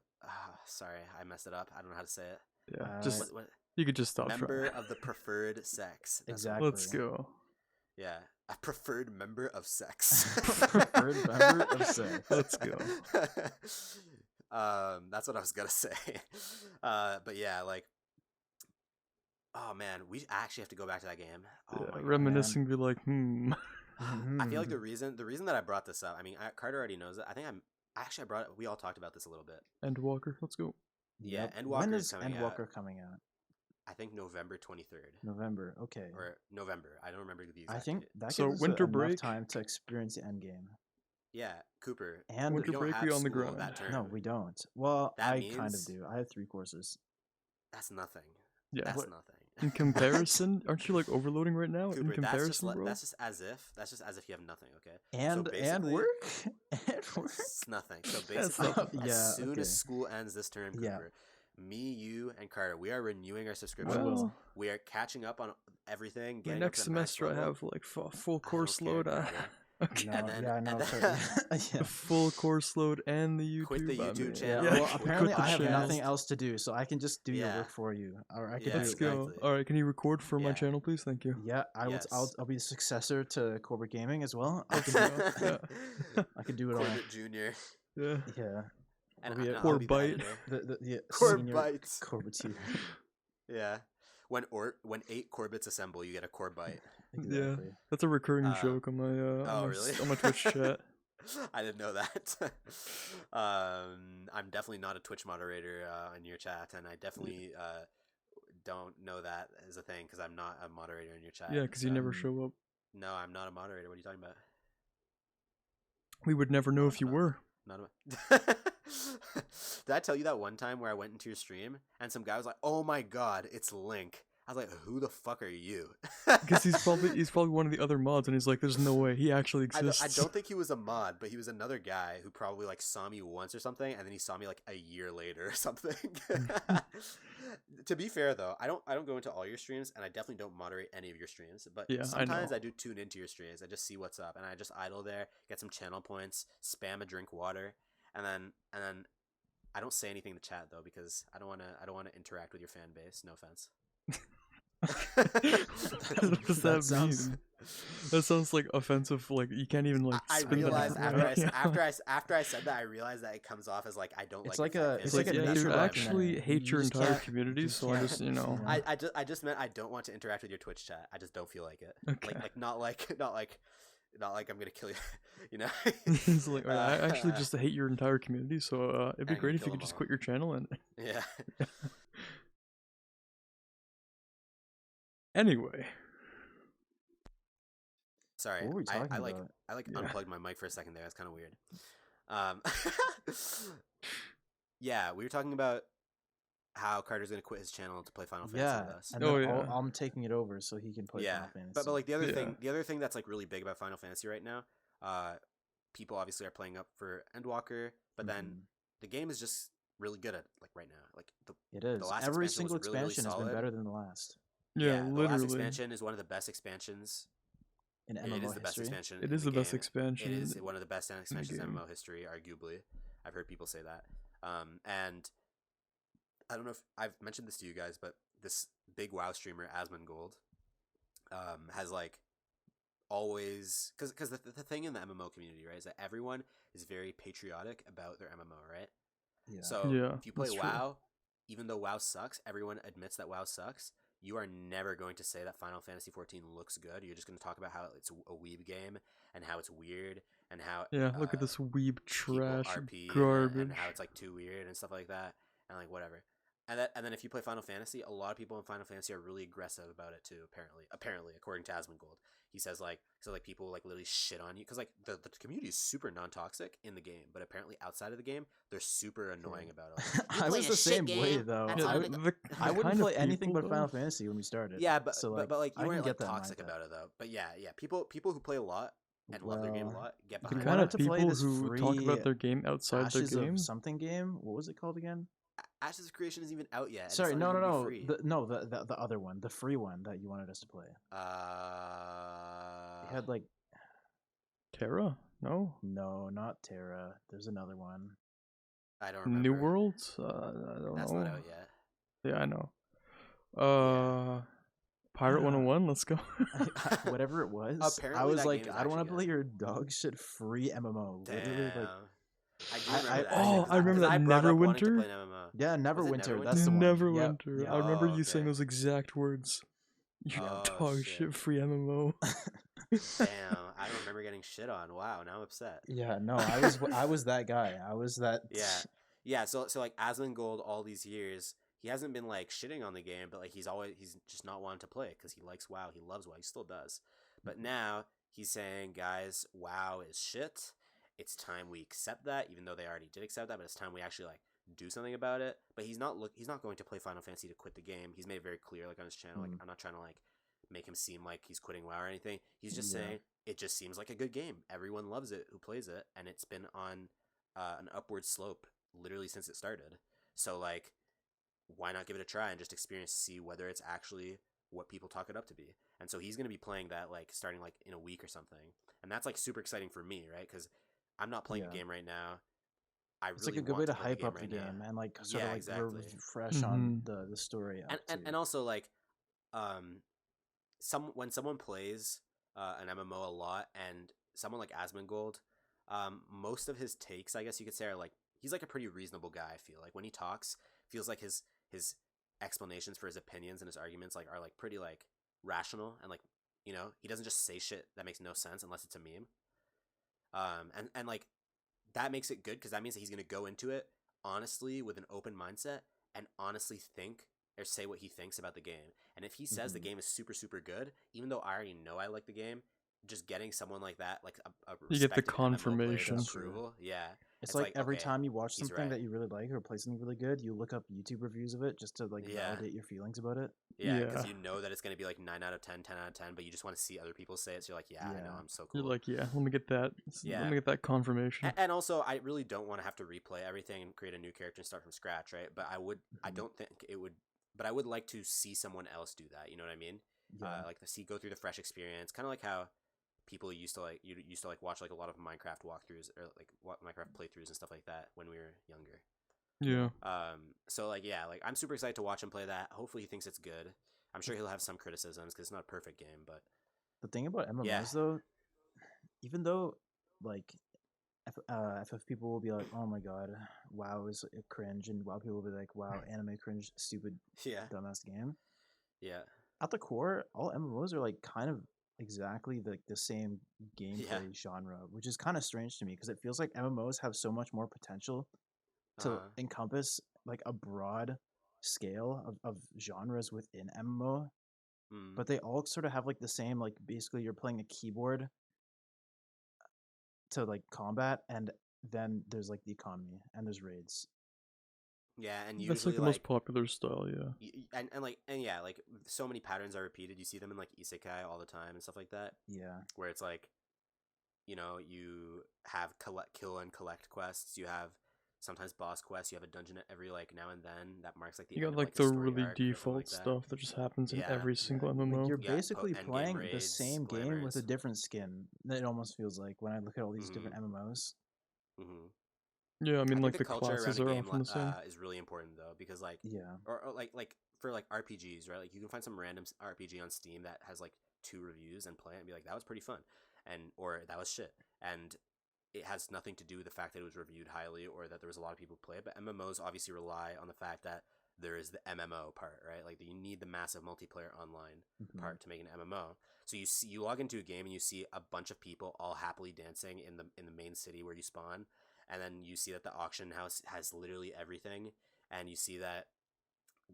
Sorry, I messed it up. I don't know how to say it. Yeah, Uh, just What, you could just stop member trying. of the preferred sex. That's what- Exactly. Let's go. Yeah, a preferred member of sex. Preferred member of sex. Let's go. That's what I was gonna say. But yeah, like, oh man, we actually have to go back to that game. Oh Yeah, my god. reminiscing, be like, I feel like the Mhm. reason that I brought this up. I mean, Carter already knows it. I think I brought it. We all talked about this a little bit. Endwalker, let's go. Yeah, Yep. Endwalker When is is coming Endwalker coming out? I think November 23rd November. Okay. or November. I don't remember the exact I think date. that So gives us winter enough break? time to experience the end game. Yeah, Cooper. And Winter we don't break, have we on the school grind. that term. no, we don't. Well, That I kind of means- do. I have 3 courses. That's nothing. Yeah. That's What? nothing. In comparison, aren't you like overloading right now? Cooper, In comparison, bro. that's just as if you have nothing. Okay. And basically- work? And work? It's nothing. So That's basically, not- as Yeah, soon okay. as school ends this term, Yeah. Cooper, me, you, and Carter, we are renewing our subscriptions. Well, We are catching up on everything. my Getting up next to the max semester I level. have like full I course don't care, load. Carter. Okay. No, And then- yeah, I know. and so- then- yeah. The full course load and the YouTube. Quit the I YouTube mean, channel. Yeah, Yeah, well, quit apparently the I have channel. nothing else to do, so I can just do your Yeah. work for you. Or I can Yeah, do Let's it. go. exactly. All right, can you record for my Yeah. channel, please? Thank you. Yeah, I will. Yes. I'll be the successor to Corbett Gaming as well. I can, I can do it all. Corbett Junior. Yeah. Yeah, And I'll be a- I'll be the Corbite. editor. the Corb senior bites. Corbett tier. Yeah. When 8 Corbets assemble, you get a Corbite. Exactly. That's a recurring Uh, joke on my really? on my Twitch chat. I didn't know that. I'm definitely not a Twitch moderator in your chat, and I definitely don't know that as a thing because I'm not a moderator in your chat. Yeah, because you never so- show up. No, I'm not a moderator. What are you talking about? We would never know if you were. Not a... Did I tell you that one time where I went into your stream and some guy was like, "Oh my god, it's Link." I was like, "Who the fuck are you?" Because he's probably one of the other mods, and he's like, "There's no way he actually I exists." don't think he was a mod, but he was another guy who probably like saw me once or something, and then he saw me like a year later or something. To be fair though, I don't go into all your streams, and I definitely don't moderate any of your streams. But Yeah, I sometimes know. I do tune into your streams. I just see what's up, and I just idle there, get some channel points, spam a drink water, and then I don't say anything in the chat though because I don't want to interact with your fan base. No offense. What does That that, sounds- mean? That sounds like offensive. Like you can't even like. I spin that realized out. after I said that, I realized that it comes off as like I don't It's like. like your a- fan it's base. like a yeah, nature you documentary. actually hate You your just entire can't- community, you so I can't, just you know. I just meant I don't want to interact with your Twitch chat. I just don't feel like it. Okay. Not like I'm gonna kill you. You know. It's like, I actually just hate your entire community, so it'd be I'm gonna great if kill you could them just all. quit your channel and. Yeah. Anyway, Sorry. What were we talking I like about? Yeah. unplugged my mic for a second there. That's kind of weird. Yeah, we were talking about how Carter's gonna quit his channel to play Final Fantasy Yeah, with us. and Oh, then yeah. I'm taking it over so he can play Yeah, Final Fantasy. but like the Yeah. other thing that's like really big about Final Fantasy right now, people obviously are playing up for Endwalker, but then Mhm. the game is just really good at like right now. Like It is. last Every expansion was single really, really expansion has been solid. better than the last yeah, the last literally, expansion is one of the best expansions. in It MMO is the best history. expansion. it in is the best game. expansion. It is one of the best expansions in game. MMO history, arguably. I've heard people say that. And I don't know if I've mentioned this to you guys, but this big WoW streamer, Asmongold, has like always because the thing in the MMO community, right, is that everyone is very patriotic about their MMO, right? Yeah. So Yeah, if you play that's true. WoW, even though WoW sucks, everyone admits that WoW sucks. You are never going to say that Final Fantasy XIV looks good. You're just going to talk about how it's a weeb game and how it's weird and how Yeah, look at this weeb people trash RP garbage. and how it's like too weird and stuff like that and like whatever. And then if you play Final Fantasy, a lot of people in Final Fantasy are really aggressive about it too. Apparently, according to Asmongold, he says like people like literally shit on you because like the community is super non-toxic in the game, but apparently outside of the game, they're super annoying about it. Like, I play was a the shit same way game, though. that's Yeah, all I, it the, is. the I wouldn't kind of play anything people, but though- Final Fantasy when we started. yeah, but so, but like I you can weren't like get that toxic mindset. about it though. But yeah, people who play a lot and love their game a Well, lot get The you behind kind wanted of that. to play people this who talk free about their game outside Ashes their game. of something game. What was it called again? Ashes of Creation isn't even out yet. and it's Sorry, not no, even no, gonna be no. free. The other one, the free one that you wanted us to play. It had like Terra? No. no, not Terra. There's another one. I don't remember. New World? I don't That's know. not out yet. Yeah, I know. Pirate Yeah. 101, let's go. Whatever it was. I Apparently was that like, game is I don't want to actually play good. your dog shit free MMO. Damn. Literally, like, I do I- remember I- that. oh, shit, 'cause I remember 'cause that I brought up wanting to Neverwinter? play an MMO. yeah, Neverwinter. Neverwinter? That's the one. Neverwinter. Yep, I remember Oh, you saying okay. those exact words. You Oh, dog shit. shit free MMO. Damn, I don't remember getting shit on. Wow, now I'm upset. Yeah, no, I was that guy. I was that. Yeah. So like Asmongold, all these years, he hasn't been like shitting on the game, but like he's just not wanting to play it because he likes WoW. He loves WoW. He still does. But now he's saying, guys, WoW is shit, it's time we accept that, even though they already did accept that, but it's time we actually like do something about it. But he's not going to play Final Fantasy to quit the game. He's made it very clear, like on his channel, like I'm not trying to like make him seem like he's quitting WoW or anything. He's just saying it just seems like a good game. Everyone loves it who plays it, and it's been on an upward slope literally since it started. So like, why not give it a try and just experience, see whether it's actually what people talk it up to be. And so he's going to be playing that like starting like in a week or something, and that's like super exciting for me, right? Because I'm not playing a game right now. It's like a good way to hype up the game and like sort of like refresh on the story. And also like when someone plays an MMO a lot, and someone like Asmongold, most of his takes, I guess you could say, are like, he's like a pretty reasonable guy. I feel like when he talks, feels like his explanations for his opinions and his arguments like are like pretty like rational, and like, you know, he doesn't just say shit that makes no sense unless it's a meme. And like that makes it good, because that means that he's going to go into it honestly with an open mindset and honestly think or say what he thinks about the game. And if he says the game is super, super good, even though I already know I like the game, just getting someone like that, like a you get the confirmation approval. Yeah. It's like every time you watch something that you really like or play something really good, you look up YouTube reviews of it just to like validate your feelings about it. Yeah, because you know that it's going to be like 9 out of 10, 10 out of 10, but you just want to see other people say it. So you're like, I know, I'm so cool. You're like, let me get that. Let me get that confirmation. And also, I really don't want to have to replay everything and create a new character and start from scratch, right? But I don't think it would, but I would like to see someone else do that. You know what I mean? Like go through the fresh experience, kind of like how people used to like watch like a lot of Minecraft walkthroughs or like Minecraft playthroughs and stuff like that when we were younger. Yeah. So like like I'm super excited to watch him play that. Hopefully he thinks it's good. I'm sure he'll have some criticisms because it's not a perfect game, but the thing about MMOs though, even though like FF people will be like, oh my god, WoW is a cringe, and WoW people will be like, wow, anime cringe, stupid, dumbass game. Yeah. At the core, all MMOs are like kind of exactly the same gameplay genre, which is kind of strange to me because it feels like MMOs have so much more potential to encompass like a broad scale of genres within MMO, but they all sort of have like the same, like basically you're playing a keyboard to like combat, and then there's like the economy and there's raids. Yeah, and usually that's like the most popular style, and like so many patterns are repeated. You see them in like isekai all the time and stuff like that. Yeah, where it's like, you know, you have kill and collect quests. You have sometimes boss quests. You have a dungeon every like now and then that marks like the. You got end like of, the really default stuff that just happens in every single MMO. Like you're basically playing the same game with a different skin. It almost feels like when I look at all these different MMOs. Yeah, I mean, like the classes are often the same. Is really important though, because like or like for like RPGs, right? Like you can find some random RPG on Steam that has like 2 reviews and play it and be like, that was pretty fun, or that was shit, and it has nothing to do with the fact that it was reviewed highly or that there was a lot of people who play it. But MMOs obviously rely on the fact that there is the MMO part, right? Like you need the massive multiplayer online part to make an MMO. So you log into a game and you see a bunch of people all happily dancing in the main city where you spawn. And then you see that the auction house has literally everything, and you see that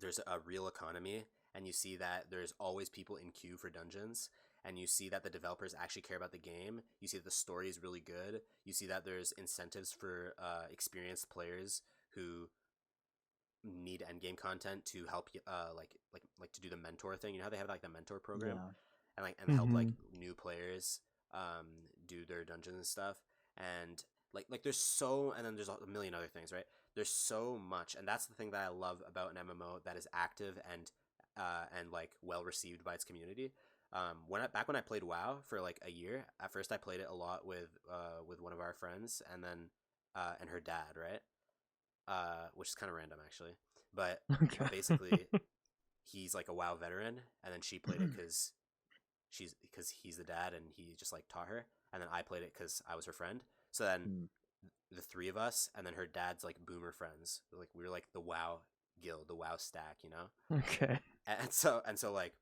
there's a real economy, and you see that there's always people in queue for dungeons, and you see that the developers actually care about the game. You see that the story is really good. You see that there's incentives for experienced players who need endgame content to help like to do the mentor thing. You know how they have like the mentor program, and help like new players do their dungeons and stuff, and like there's and then there's a million other things, right? There's so much, and that's the thing that I love about an MMO that is active and like well received by its community. Back when I played WoW for like a year, at first I played it a lot with one of our friends, and then and her dad, right? Which is kind of random actually, but basically he's like a WoW veteran, and then she played it because he's the dad and he just like taught her, and then I played it because I was her friend. So then the 3 of us, and then her dad's like boomer friends, like we were like the WoW guild, the WoW stack, you know? Okay. And so like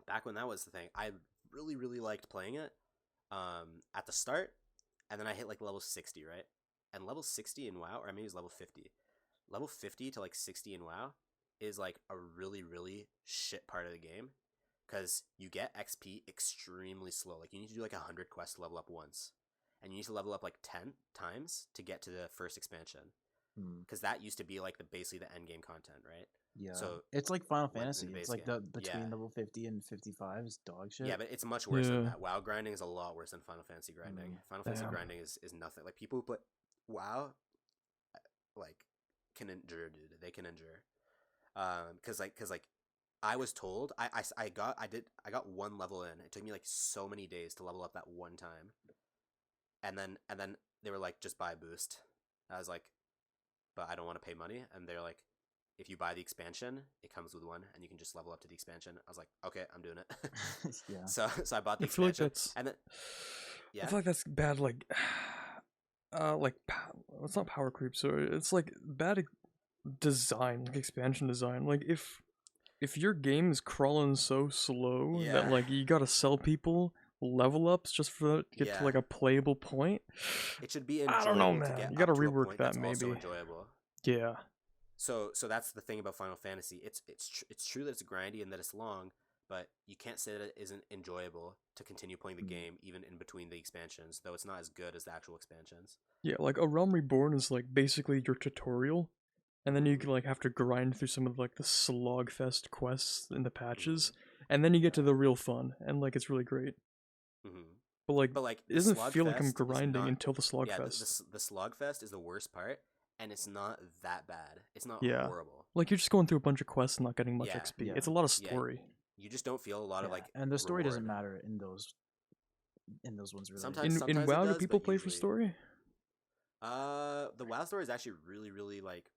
back when that was the thing, I really, really liked playing it at the start, and then I hit like level 60, right? And level 60 in WoW, or maybe it was level 50. Level 50 to like 60 in WoW is like a really, really shit part of the game, because you get XP extremely slow. Like you need to do like 100 quests to level up once. and you need to level up like 10 times to get to the first expansion, Hmm. because that used to be like basically the end game content, right? Yeah. So it's like Final when- in Fantasy. the It's base like game. the between Yeah. level 50 and 55 is dog shit. Yeah, but it's much worse than Yeah. that. WoW grinding is a lot worse than Final Fantasy grinding. Final Fantasy Damn. grinding is nothing. Like people who play WoW, like can endure, dude. They can endure. Cause I was told I got one level in. It took me like so many days to level up that one time, and then they were like, just buy a boost. I was like, but I don't want to pay money, and they're like, if you buy the expansion, it comes with one, and you can just level up to the expansion. I was like, okay, I'm doing it. Yeah. So I bought the I feel like expansion, that's. and then I feel like that's bad. It's not power creep. So it's like bad design, like expansion design. Like if your game is crawling so slow Yeah. that like you gotta sell people level ups just for it to get to like Yeah. a playable point. it should be I enjoyable don't know, to man. get You gotta up to a rework point that that's also maybe. enjoyable. Yeah. So that's the thing about Final Fantasy. It's true that it's grindy and that it's long, but you can't say that it isn't enjoyable to continue playing the game even in between the expansions, though it's not as good as the actual expansions. Yeah, like A Realm Reborn is like basically your tutorial, and then you can like have to grind through some of like the slogfest quests in the patches, and then you get to the real fun, and like it's really great. Mm-hmm. But like, But like it doesn't the feel like I'm Slugfest is grinding not- until the Yeah, slogfest. the Slogfest is the worst part, and it's not that bad. It's not Yeah. horrible. Like you're just going through a bunch of quests and not getting much Yeah, XP. yeah, It's a lot of yeah. story. You just don't feel a lot of Yeah, like. and the story doesn't reward. matter in those ones really. Sometimes- In it WoW, do does, people but play for usually- story? The WoW story is actually really, really like,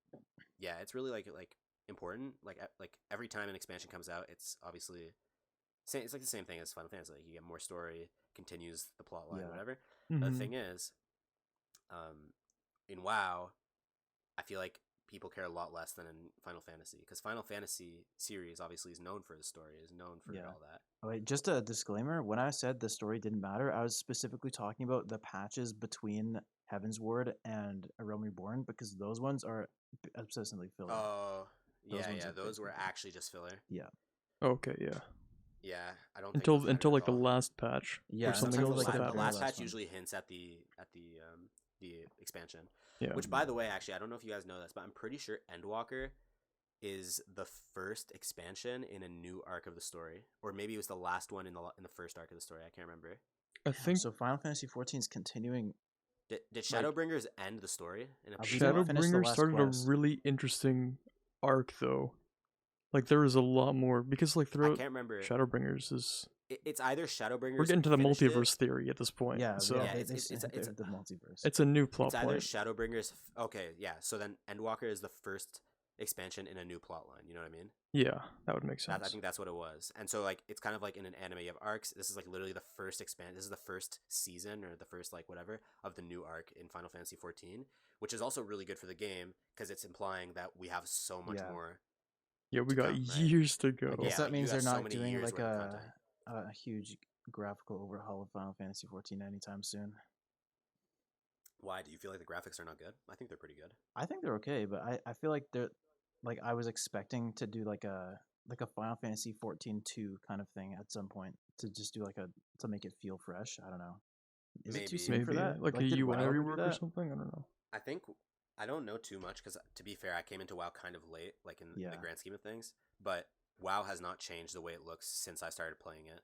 yeah, it's really like important. Like every time an expansion comes out, it's obviously same. It's like the same thing as Final Fantasy. Like you get more story, continues the plot line, Yeah. whatever. Mhm. The thing is, in WoW, I feel like people care a lot less than in Final Fantasy, because Final Fantasy series obviously is known for the story, is known for Yeah. all that. Oh, wait, just a disclaimer. When I said the story didn't matter, I was specifically talking about the patches between Heaven's Ward and A Realm Reborn, because those ones are obsessively filler. Oh, Those yeah, ones yeah. are Those were basically- actually just filler. Okay, yeah. Yeah, I don't think Until those mattered until at like the all. last patch Yeah, or something Sometimes else the, like la- that. the last That's patch fine. usually hints at the expansion. Yeah. Which, by the way, actually, I don't know if you guys know this, but I'm pretty sure Endwalker is the first expansion in a new arc of the story, or maybe it was the last one in the first arc of the story. I can't remember. I think So Final Fantasy 14 is continuing. Did Shadowbringers end the story? We don't finish the Shadowbringer last started quest. a really interesting arc though. Like there is a lot more because like I throughout can't remember. Shadowbringers is It's either Shadowbringers. we're getting to the finished it- multiverse theory at this point. Yeah, so yeah, they, it's- they it's- hit it's- the multiverse. it's a new plot It's either point. Shadowbringers. Okay, yeah. So then Endwalker is the first expansion in a new plot line. You know what I mean? Yeah, that would make I sense. think that's what it was. And so like it's kind of like in an anime you have arcs. This is like literally the first This is the first season or the first like whatever of the new arc in Final Fantasy 14, which is also really good for the game because it's implying that we have so much Yeah. more. Yeah, we to got come, right? years to go. I guess Yeah, that like, means you got they're so not many doing years like worth of content. a huge graphical overhaul of Final Fantasy 14 anytime soon. Why do you feel like the graphics are not good? I think they're pretty good. I think they're okay, but I feel like they're like I was expecting to do like a Final Fantasy 14 2 kind of thing at some point to just do like a to make it feel fresh. I don't know. Is it too Maybe. soon for Maybe that? like a did UI WoW ever do rework or that? something. I don't know. I think I don't know too much because to be fair, I came into WoW kind of late, like in the Yeah. grand scheme of things. But WoW has not changed the way it looks since I started playing it.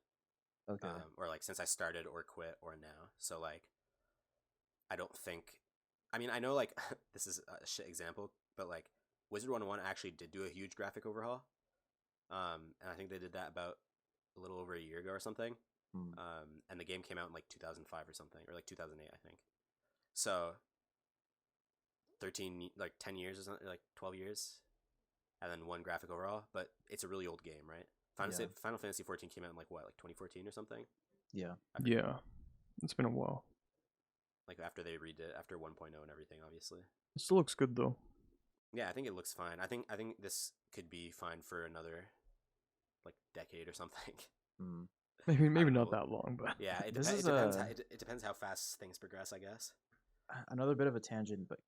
Okay. Or like since I started or quit or now. So like, I don't think. I mean, I know like this is a shit example, but like Wizard 101 actually did do a huge graphic overhaul, and I think they did that about a little over a year ago or something. Hmm. And the game came out in like 2005 or something, or like 2008, I think. So 10 years or something, like 12 years, and then one graphic overhaul. But it's a really old game, right? Yeah. Final Fantasy 14 came out in like what, like 2014 or something? Yeah. I forget. Yeah, it's been a while. Like after they redid after 1.0 and everything, obviously. It still looks good though. Yeah, I think it looks fine. I think this could be fine for another like decade or something. Hmm. Maybe don't not know. that long, but Yeah, it This depends. is a- It depends how fast things progress, I guess. Another bit of a tangent, but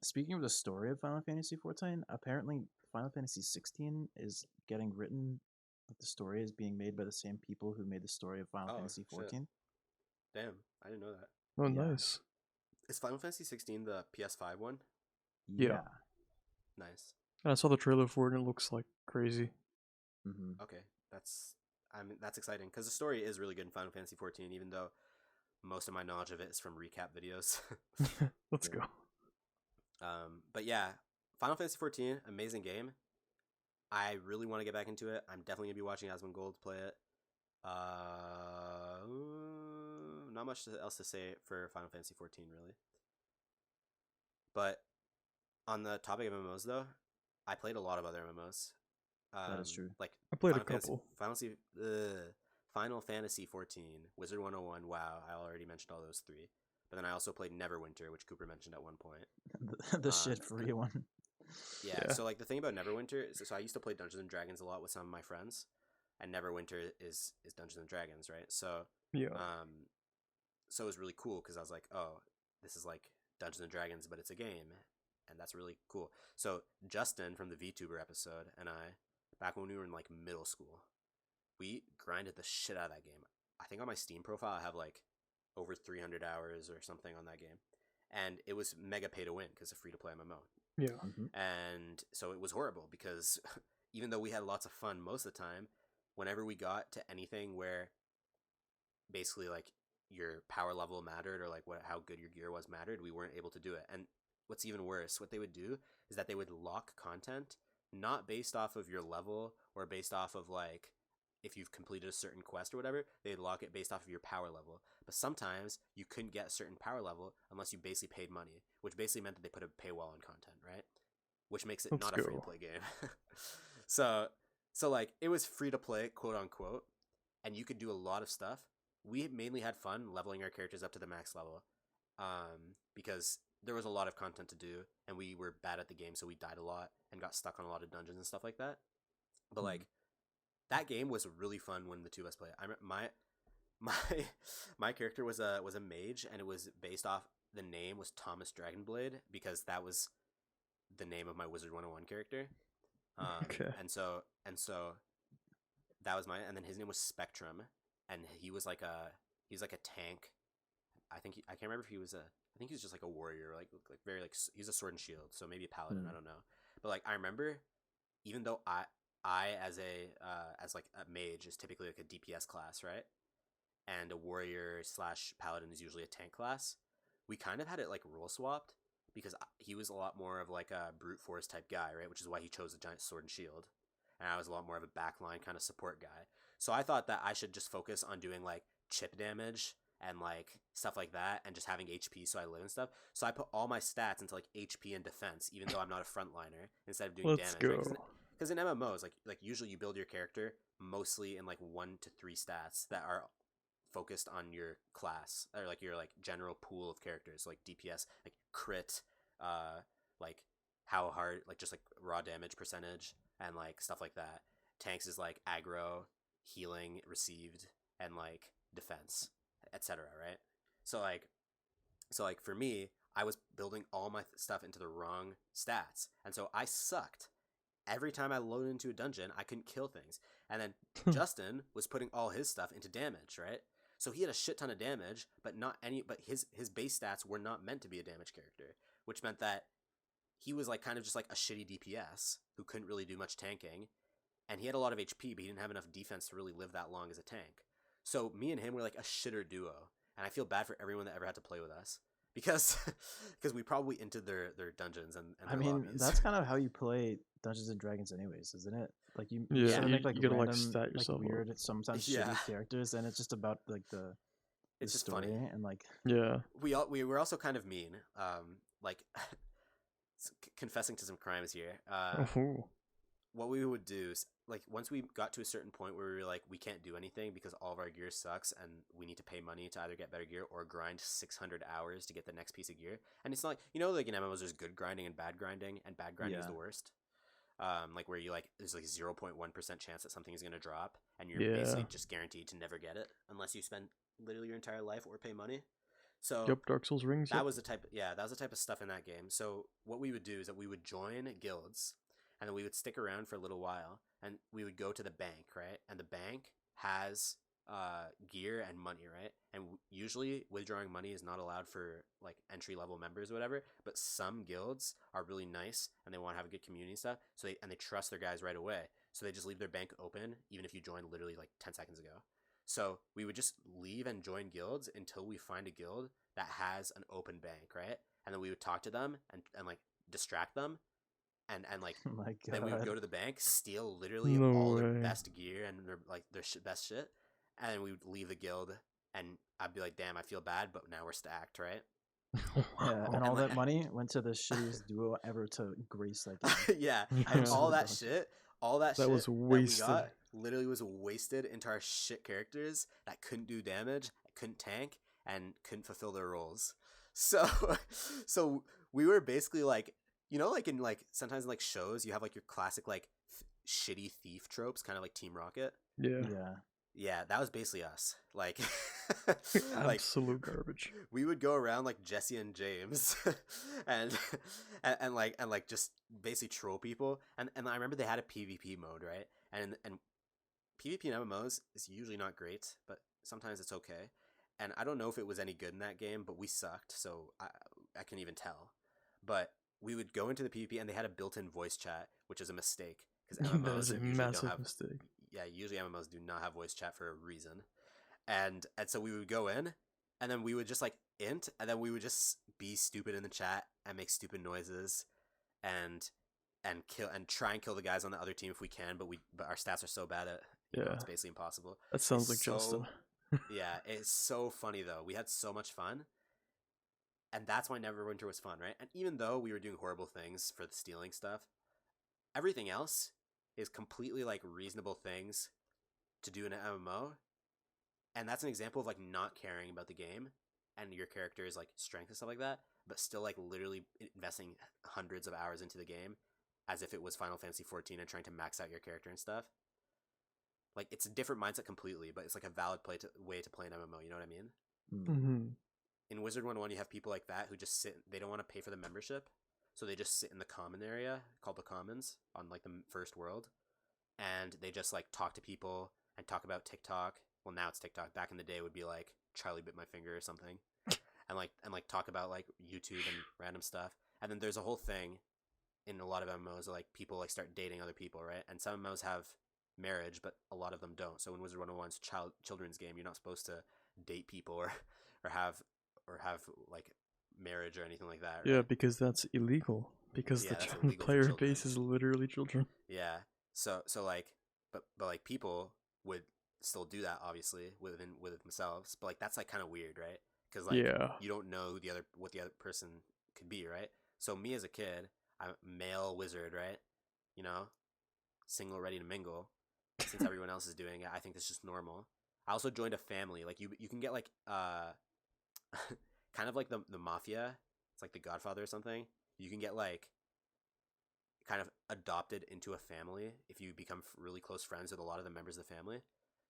speaking of the story of Final Fantasy 14, apparently Final Fantasy 16 is getting written. Like the story is being made by the same people who made the story of Final Oh, Fantasy shit. 14. Damn, I didn't know that. Oh, Yeah. nice. Is Final Fantasy 16 the PS5 one? Yeah. Nice. And I saw the trailer for it, and it looks like crazy. Mm-hmm. Okay, that's exciting because the story is really good in Final Fantasy 14, even though most of my knowledge of it is from recap videos. Let's Yeah. go. But yeah, Final Fantasy 14, amazing game. I really want to get back into it. I'm definitely gonna be watching Asmongold play it. Not much else to say for Final Fantasy 14, really. But on the topic of MMOs, though, I played a lot of other MMOs. That is true. Like I played a Final Fantasy, couple. Final Fantasy 14, Wizard 101. WoW. I already mentioned all those three. But then I also played Neverwinter, which Cooper mentioned at one point. The shit free one. Yeah, Yeah. so like the thing about Neverwinter is, so I used to play Dungeons and Dragons a lot with some of my friends, and Neverwinter is Dungeons and Dragons, right? So Yeah. so it was really cool because I was like, oh, this is like Dungeons and Dragons, but it's a game, and that's really cool. So Justin from the VTuber episode and I, back when we were in like middle school, we grinded the shit out of that game. I think on my Steam profile I have like over 300 hours or something on that game, and it was mega pay to win because it's a free to play MMO. Yeah. Mm-hmm. And so it was horrible because even though we had lots of fun most of the time, whenever we got to anything where basically like your power level mattered or like how good your gear was mattered, we weren't able to do it. And what's even worse, what they would do is that they would lock content not based off of your level or based off of like if you've completed a certain quest or whatever, they'd lock it based off of your power level. But sometimes you couldn't get a certain power level unless you basically paid money, which basically meant that they put a paywall on content, right? Which makes it Let's not a free to go. play game. so like it was free to play, quote unquote, and you could do a lot of stuff. We mainly had fun leveling our characters up to the max level, because there was a lot of content to do, and we were bad at the game, so we died a lot and got stuck on a lot of dungeons and stuff like that. But like that game was really fun when the two of us played. My character was a mage, and it was based off the name was Thomas Dragonblade because that was the name of my Wizard 101 character. Okay. And so that was and then his name was Spectrum, and he was like a tank. I think I can't remember if he was I think he was just like a warrior, like very like he's a sword and shield, so maybe a paladin. I don't know, but like I remember, even though I as like a mage is typically like a DPS class, right? And a warrior / paladin is usually a tank class. We kind of had it like role swapped because he was a lot more of like a brute force type guy, right? Which is why he chose the giant sword and shield. And I was a lot more of a backline kind of support guy. So I thought that I should just focus on doing like chip damage and like stuff like that and just having HP so I live and stuff. So I put all my stats into like HP and defense, even though I'm not a frontliner, instead of doing Let's damage. go. Right? Because in MMOs, like usually you build your character mostly in like 1 to 3 stats that are focused on your class or like your like general pool of characters, like DPS, like crit, like how hard, like just like raw damage percentage and like stuff like that. Tanks is like aggro, healing received, and like defense, etc. Right? So like for me, I was building all my stuff into the wrong stats, and so I sucked. Every time I loaded into a dungeon, I couldn't kill things. And then Justin was putting all his stuff into damage, right? So he had a shit ton of damage, but his base stats were not meant to be a damage character, which meant that he was like kind of just like a shitty DPS who couldn't really do much tanking, and he had a lot of HP, but he didn't have enough defense to really live that long as a tank. So me and him were like a shitter duo, and I feel bad for everyone that ever had to play with us because we probably entered their dungeons and I their mean, lobbies. that's kind of how you play Dungeons and Dragons, anyways, isn't it? Like you Yeah, sort of you- make like you gotta, like, random, stat like yourself up. weird, sometimes Yeah. shitty characters, and it's just about like the It's just story funny. and like Yeah. We were also kind of mean, like confessing to some crimes here. Oh. What we would do is like once we got to a certain point where we were like we can't do anything because all of our gear sucks and we need to pay money to either get better gear or grind 600 hours to get the next piece of gear. And it's not like, like in MMOs there's good grinding and bad grinding is Yeah. the worst. Like where you like there's like 0.1% chance that something is going to drop and you're Yeah. basically just guaranteed to never get it unless you spend literally your entire life or pay money. So Yep, Dark Souls rings. that Yep. was the type of stuff in that game. So what we would do is that we would join guilds and then we would stick around for a little while and we would go to the bank, right? And the bank has gear and money, right? And usually withdrawing money is not allowed for like entry level members or whatever. But some guilds are really nice and they want to have a good community and stuff. So they trust their guys right away. So they just leave their bank open even if you joined literally like 10 seconds ago. So we would just leave and join guilds until we find a guild that has an open bank, right? And then we would talk to them and like distract them and like Oh my then we would go god. to the bank, steal literally No all their way. best gear and their best shit, and then we would leave the guild, and I'd be like, damn, I feel bad, but now we're stacked, right? Yeah, and And all like- that money went to the shittiest duo ever to grace that game. Yeah, Yeah. and all that Absolutely. shit, all that shit was that we wasted. got literally was wasted into our shit characters that couldn't do damage, couldn't tank, and couldn't fulfill their roles. So, so we were basically like, you know, like in like sometimes in like shows you have like your classic like shitty thief tropes, kind of like Team Rocket. Yeah. Yeah. Yeah, that was basically us. Like, like Absolute garbage. we would go around like Jesse and James, and and like just basically troll people. And I remember they had a PvP mode, right? And PvP in MMOs is usually not great, but sometimes it's okay. And I don't know if it was any good in that game, but we sucked, so I can even tell. But we would go into the PvP, and they had a built-in voice chat, which is a mistake because That MMOs is a usually don't massive have. mistake. Yeah, usually MMOs do not have voice chat for a reason. And so we would go in, and then we would just like int, and then we would just be stupid in the chat and make stupid noises, and kill and try and kill the guys on the other team if we can. But our stats are so bad at Yeah. it's basically impossible. That sounds like so- Justin. Yeah, it's so funny though. We had so much fun. And that's why Neverwinter was fun, right? And even though we were doing horrible things for the stealing stuff, everything else is completely like reasonable things to do in an MMO. And that's an example of like not caring about the game and your character's like strength and stuff like that, but still like literally investing hundreds of hours into the game as if it was Final Fantasy 14 and trying to max out your character and stuff. Like it's a different mindset completely, but it's like a valid way to play an MMO. You know what I mean? Mm. Mm-hmm. In Wizard 101, you have people like that who just sit. They don't want to pay for the membership, so they just sit in the common area called the Commons on like the first world, and they just like talk to people and talk about TikTok. Well, now it's TikTok. Back in the day, it would be like Charlie bit my finger or something, and like talk about like YouTube and random stuff. And then there's a whole thing in a lot of MMOs like people like start dating other people, right? And some MMOs have marriage, but a lot of them don't. So in Wizard 101's children's game, you're not supposed to date people or have like marriage or anything like that. Right? Yeah, because that's illegal. Because Yeah, the that's illegal for player children. base is literally children. Yeah. So like, but like people would still do that obviously with themselves, but like that's like kind of weird, right? Because like Yeah. you don't know what the other person could be, right? So me as a kid, I'm a male wizard, right? You know, single, ready to mingle. Since everyone else is doing it, I think it's just normal. I also joined a family. Like you can get like kind of like the mafia. It's like the Godfather or something. You can get like kind of adopted into a family if you become really close friends with a lot of the members of the family.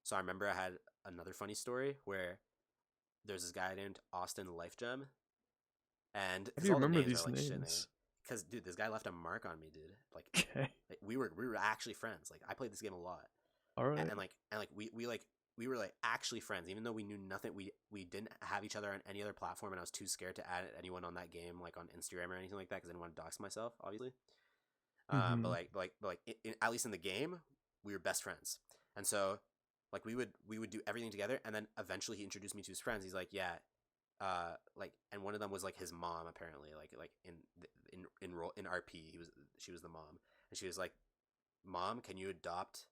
So I remember I had another funny story where there's this guy named Austin Lifegem, and How do you remember these names? Because dude, this guy left a mark on me, dude. Like, Okay. like we were actually friends. Like I played this game a lot, All right. and like we were like actually friends, even though we knew nothing. We didn't have each other on any other platform, and I was too scared to add anyone on that game, like on Instagram or anything like that, because I didn't want to dox myself, obviously. Mhm. But at least in the game, we were best friends, and so like we would do everything together, and then eventually he introduced me to his friends. He's like, yeah, like, and one of them was like his mom apparently, like in RP, she was the mom, and she was like, Mom, can you adopt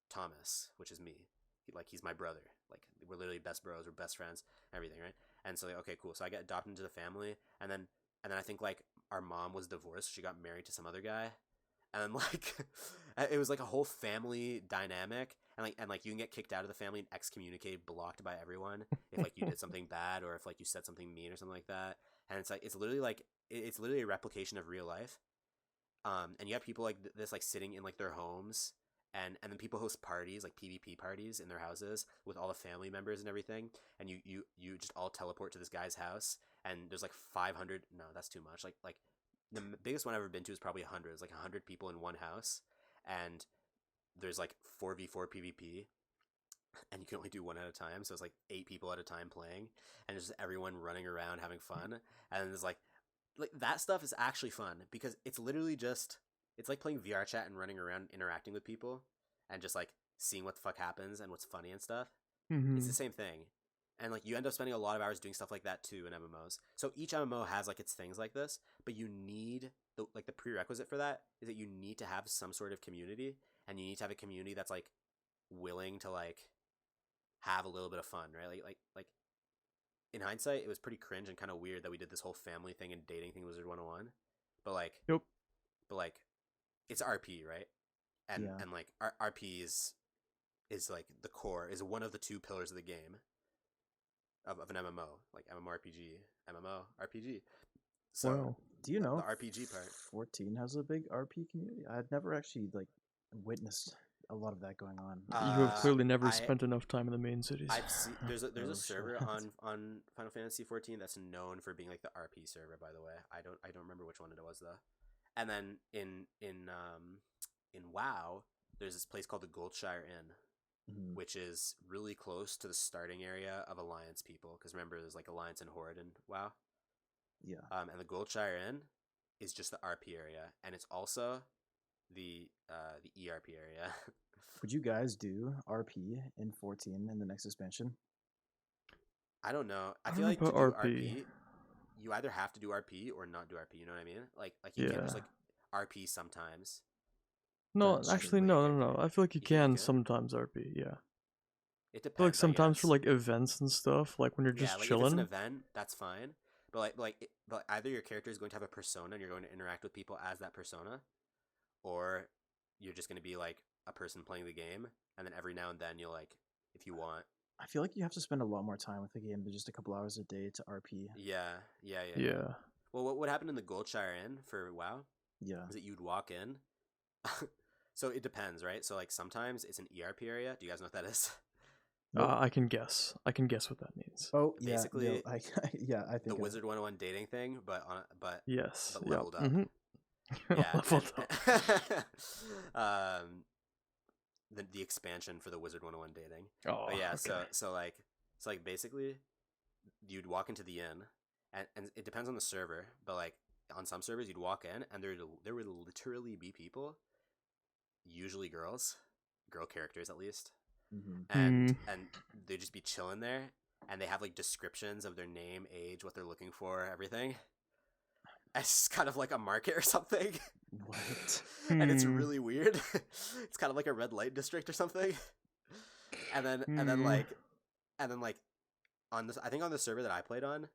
Thomas, which is me? He's my brother. Like we're literally best bros, we're best friends, everything, right? And so like, okay, cool. So I get adopted into the family, and then I think like our mom was divorced. She got married to some other guy, and then like it was like a whole family dynamic, and like you can get kicked out of the family and excommunicated, blocked by everyone if like you did something bad or if like you said something mean or something like that. And it's like it's literally a replication of real life. And you have people like this like sitting in like their homes. And then people host parties, like PvP parties in their houses with all the family members and everything. And you just all teleport to this guy's house. And there's like 500. No, that's too much. Like the biggest one I've ever been to is probably 100. It's like 100 people in one house. And there's like 4v4 PvP. and you can only do one at a time. So it's like 8 people at a time playing, and it's just everyone running around having fun. And it's like that stuff is actually fun because it's literally just it's like playing VR chat and running around interacting with people and just like seeing what the fuck happens and what's funny and stuff. Mm-hmm. It's the same thing. And like you end up spending a lot of hours doing stuff like that too in MMOs. So each MMO has like its things like this, but you need the prerequisite for that is that you need to have some sort of community, and you need to have a community that's like willing to like have a little bit of fun, right? Like in hindsight, it was pretty cringe and kind of weird that we did this whole family thing and dating thing Wizard 101. But like Yep. But like it's RP, right? And Yeah. and like RP is like the core, is one of the 2 pillars of the game. Of an MMO, like MMORPG, MMORPG. So Wow. Do you know the RPG part? 14 has a big RP community? I've never actually like witnessed a lot of that going on. You have clearly never I- spent enough time in the main cities. I've seen there's a Oh, server shit. on Final Fantasy 14 that's known for being like the RP server. By the way, I don't remember which one it was though. And then in WoW, there's this place called the Goldshire Inn, Mhm. which is really close to the starting area of Alliance people. Because remember, there's like Alliance and Horde in WoW. Yeah. And the Goldshire Inn is just the RP area, and it's also the ERP area. Would you guys do RP in 14 in the next expansion? I don't know. I I feel don't like know to do about RP, you either have to do RP or not do RP. You know what I mean? Like you can't just Yeah. like RP sometimes. No, That's actually, true. no. I feel like you You think you can can? sometimes RP. Yeah. It I feel like depends. I sometimes for guess. like events and stuff, like when you're Yeah, just like if it's an chilling. event, that's fine. But either your character is going to have a persona and you're going to interact with people as that persona, or you're just going to be like a person playing the game, and then every now and then you'll like, if you want. I feel like you have to spend a lot more time with the game than just a couple hours a day to RP. Yeah. Yeah. Well, what happened in the Goldshire Inn for WoW Yeah. is that you'd walk in. So it depends, right? So like sometimes it's an ERP area. Do you guys know what that is? I can guess. I can guess what that means. Oh, Basically, yeah. Yeah, I The think Wizard 101 dating thing, but Yes. but Yep. leveled up. Mhm. Yeah. Leveled up. The expansion for the Wizard 101 dating. Oh, But yeah, okay. so like basically you'd walk into the inn, and it depends on the server, but like on some servers you'd walk in and there would literally be people, usually girl characters at least, Mhm. and they'd just be chilling there, and they have like descriptions of their name, age, what they're looking for, everything. It's just kind of like a market or something. What? And it's Hmm. really weird. It's kind of like a red light district or something. And then Hmm. like on this, I think on the server that I played on,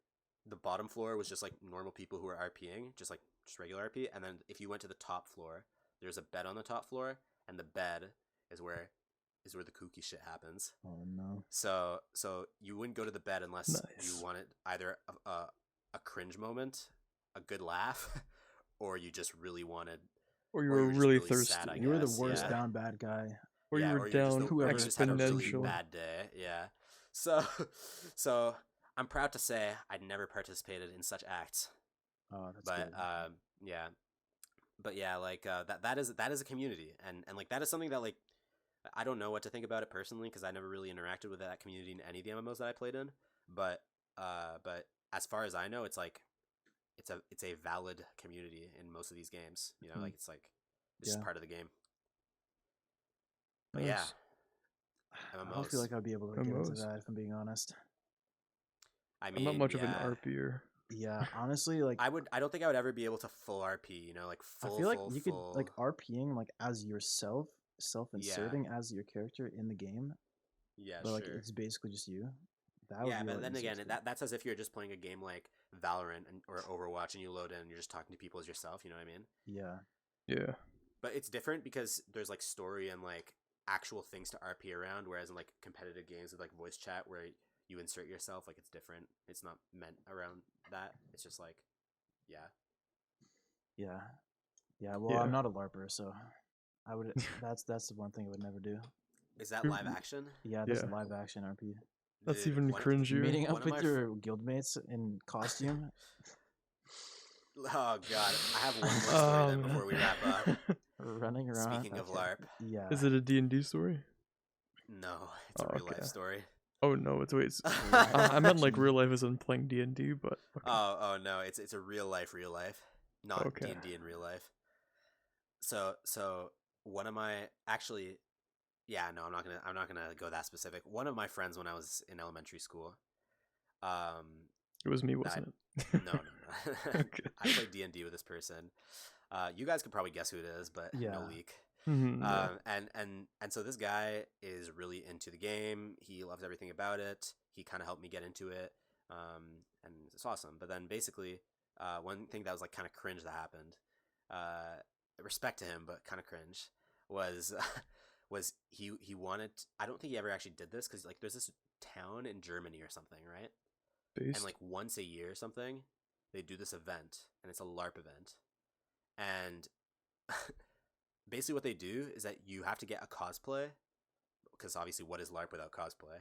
the bottom floor was just like normal people who were RPing, just regular RP. And then if you went to the top floor, there's a bed on the top floor, and the bed is where the kooky shit happens. Oh no. So you wouldn't go to the bed unless Nice. you wanted either a cringe moment, a good laugh, or you just really wanted, Or you or were you were just really really thirsty. sad, I You were the guess, worst yeah. down bad guy. Or yeah, you were or you're just down whoever just had a really exponential. bad day. Yeah. So I'm proud to say I'd never participated in such acts. Oh, that's But good. yeah, like that is a community, and like that is something that like I don't know what to think about it personally because I never really interacted with that community in any of the MMOs that I played in. But as far as I know, it's like it's a valid community in most of these games. You know, Mhm. like it's just Yeah. part of the game. But yeah, Nice. I don't MMOs. feel like I'd be able to get into MMOs. that if I'm being honest. I I'm mean, not much of an yeah, RPer. Yeah, honestly, like I don't think I would ever be able to full RP. You know, like full. I feel like full, you full, could like RPing like as yourself, self-inserting as your character in the game, Yeah, but like sure. it's basically just you. That would Yeah, be but a lot then easier again, to do. that's as if you're just playing a game like Valorant or Overwatch, and you load in and you're just talking to people as yourself. You know what I mean? Yeah. Yeah. But it's different because there's like story and like actual things to RP around, whereas in like competitive games with like voice chat where you insert yourself, like it's different. It's not meant around that. It's just like, yeah. Yeah. Yeah, well, Yeah. I'm not a LARPer, so I would that's the one thing I would never do. Is that Mm, live action? Yeah, that's a Yeah. live action RP. That's The- even one of- cringier. Meeting one up of my with your guildmates in costume. Oh god, I have one more story then before we wrap up. Running around. Speaking of okay. LARP, Yeah. Is it a D&D story? no, It's a Oh, real okay. life story. Oh no, it's Right. I meant like real life as in playing D&D, but okay. Oh no, it's a real life, not Okay. D&D in real life. So one of my actually, yeah, no, I'm not gonna go that specific. One of my friends when I was in elementary school, It was me, that wasn't no it? no no, Okay. I played D&D with this person. You guys could probably guess who it is, but Yeah. no leak. Yeah. And so this guy is really into the game. He loves everything about it. He kind of helped me get into it, and it's awesome. But then basically, one thing that was like kind of cringe that happened, respect to him, but kind of cringe, was was he wanted. I don't think he ever actually did this because like there's this town in Germany or something, right? And Based. like once a year or something, they do this event, and it's a LARP event, and basically what they do is that you have to get a cosplay because obviously what is LARP without cosplay?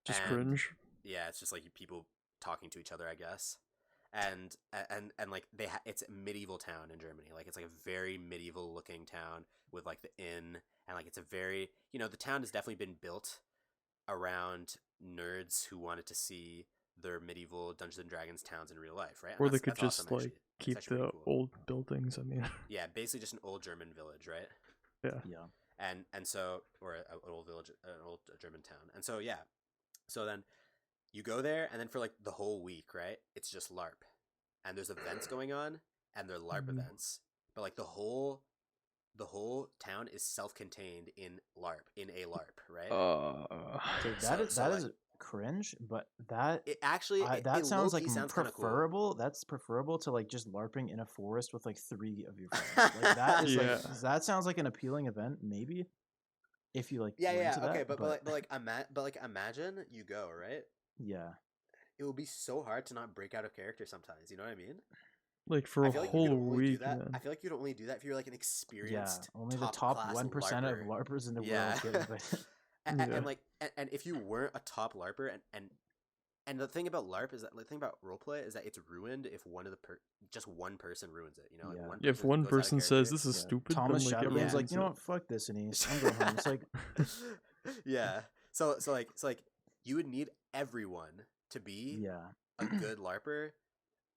Just And cringe. yeah, it's just like people talking to each other, I guess. And like it's a medieval town in Germany. Like it's like a very medieval looking town with like the inn, and like it's a very, the town has definitely been built around nerds who wanted to see their medieval Dungeons and Dragons towns in real life, right? And Or they could that's just awesome, like actually. It's keep actually the pretty cool. old buildings. I mean, Yeah, basically just an old German village, right? yeah. Yeah. And so, or an old village, an old German town. And so yeah, so then you go there, and then for like the whole week, right, it's just LARP, and there's events going on, and they're LARP Mhm. events, but like the whole town is self-contained in LARP, in a LARP, right? Okay, So- so, that like- is cringe, but that It actually that it sounds like low-key sounds kinda cool. preferable. That's preferable to like just LARPing in a forest with like 3 of your friends. Like that is Yeah. like that sounds like an appealing event, maybe. If you like Yeah, were yeah, into okay, that, but like imagine you go, right? yeah. It would be so hard to not break out of character sometimes. You know what I mean? Like for I a feel like whole you could only do week, that. man. I feel like you'd only do that if you're like an Yeah, experienced, only the top class 1% of LARPer. LARPers in the Yeah. world get invited. and, Yeah. and like and if you weren't a top LARPer, and the thing about LARP is that the thing about roleplay is that it's ruined if just one person ruins it. Like Yeah. one If person one goes out of person says character. this is Yeah. stupid, Thomas then like Shadowrun's everyone's Yeah. like, you know into what, fuck this, Anise. I'm going home. It's like, Yeah. So like you would need everyone to be yeah, a good LARPer,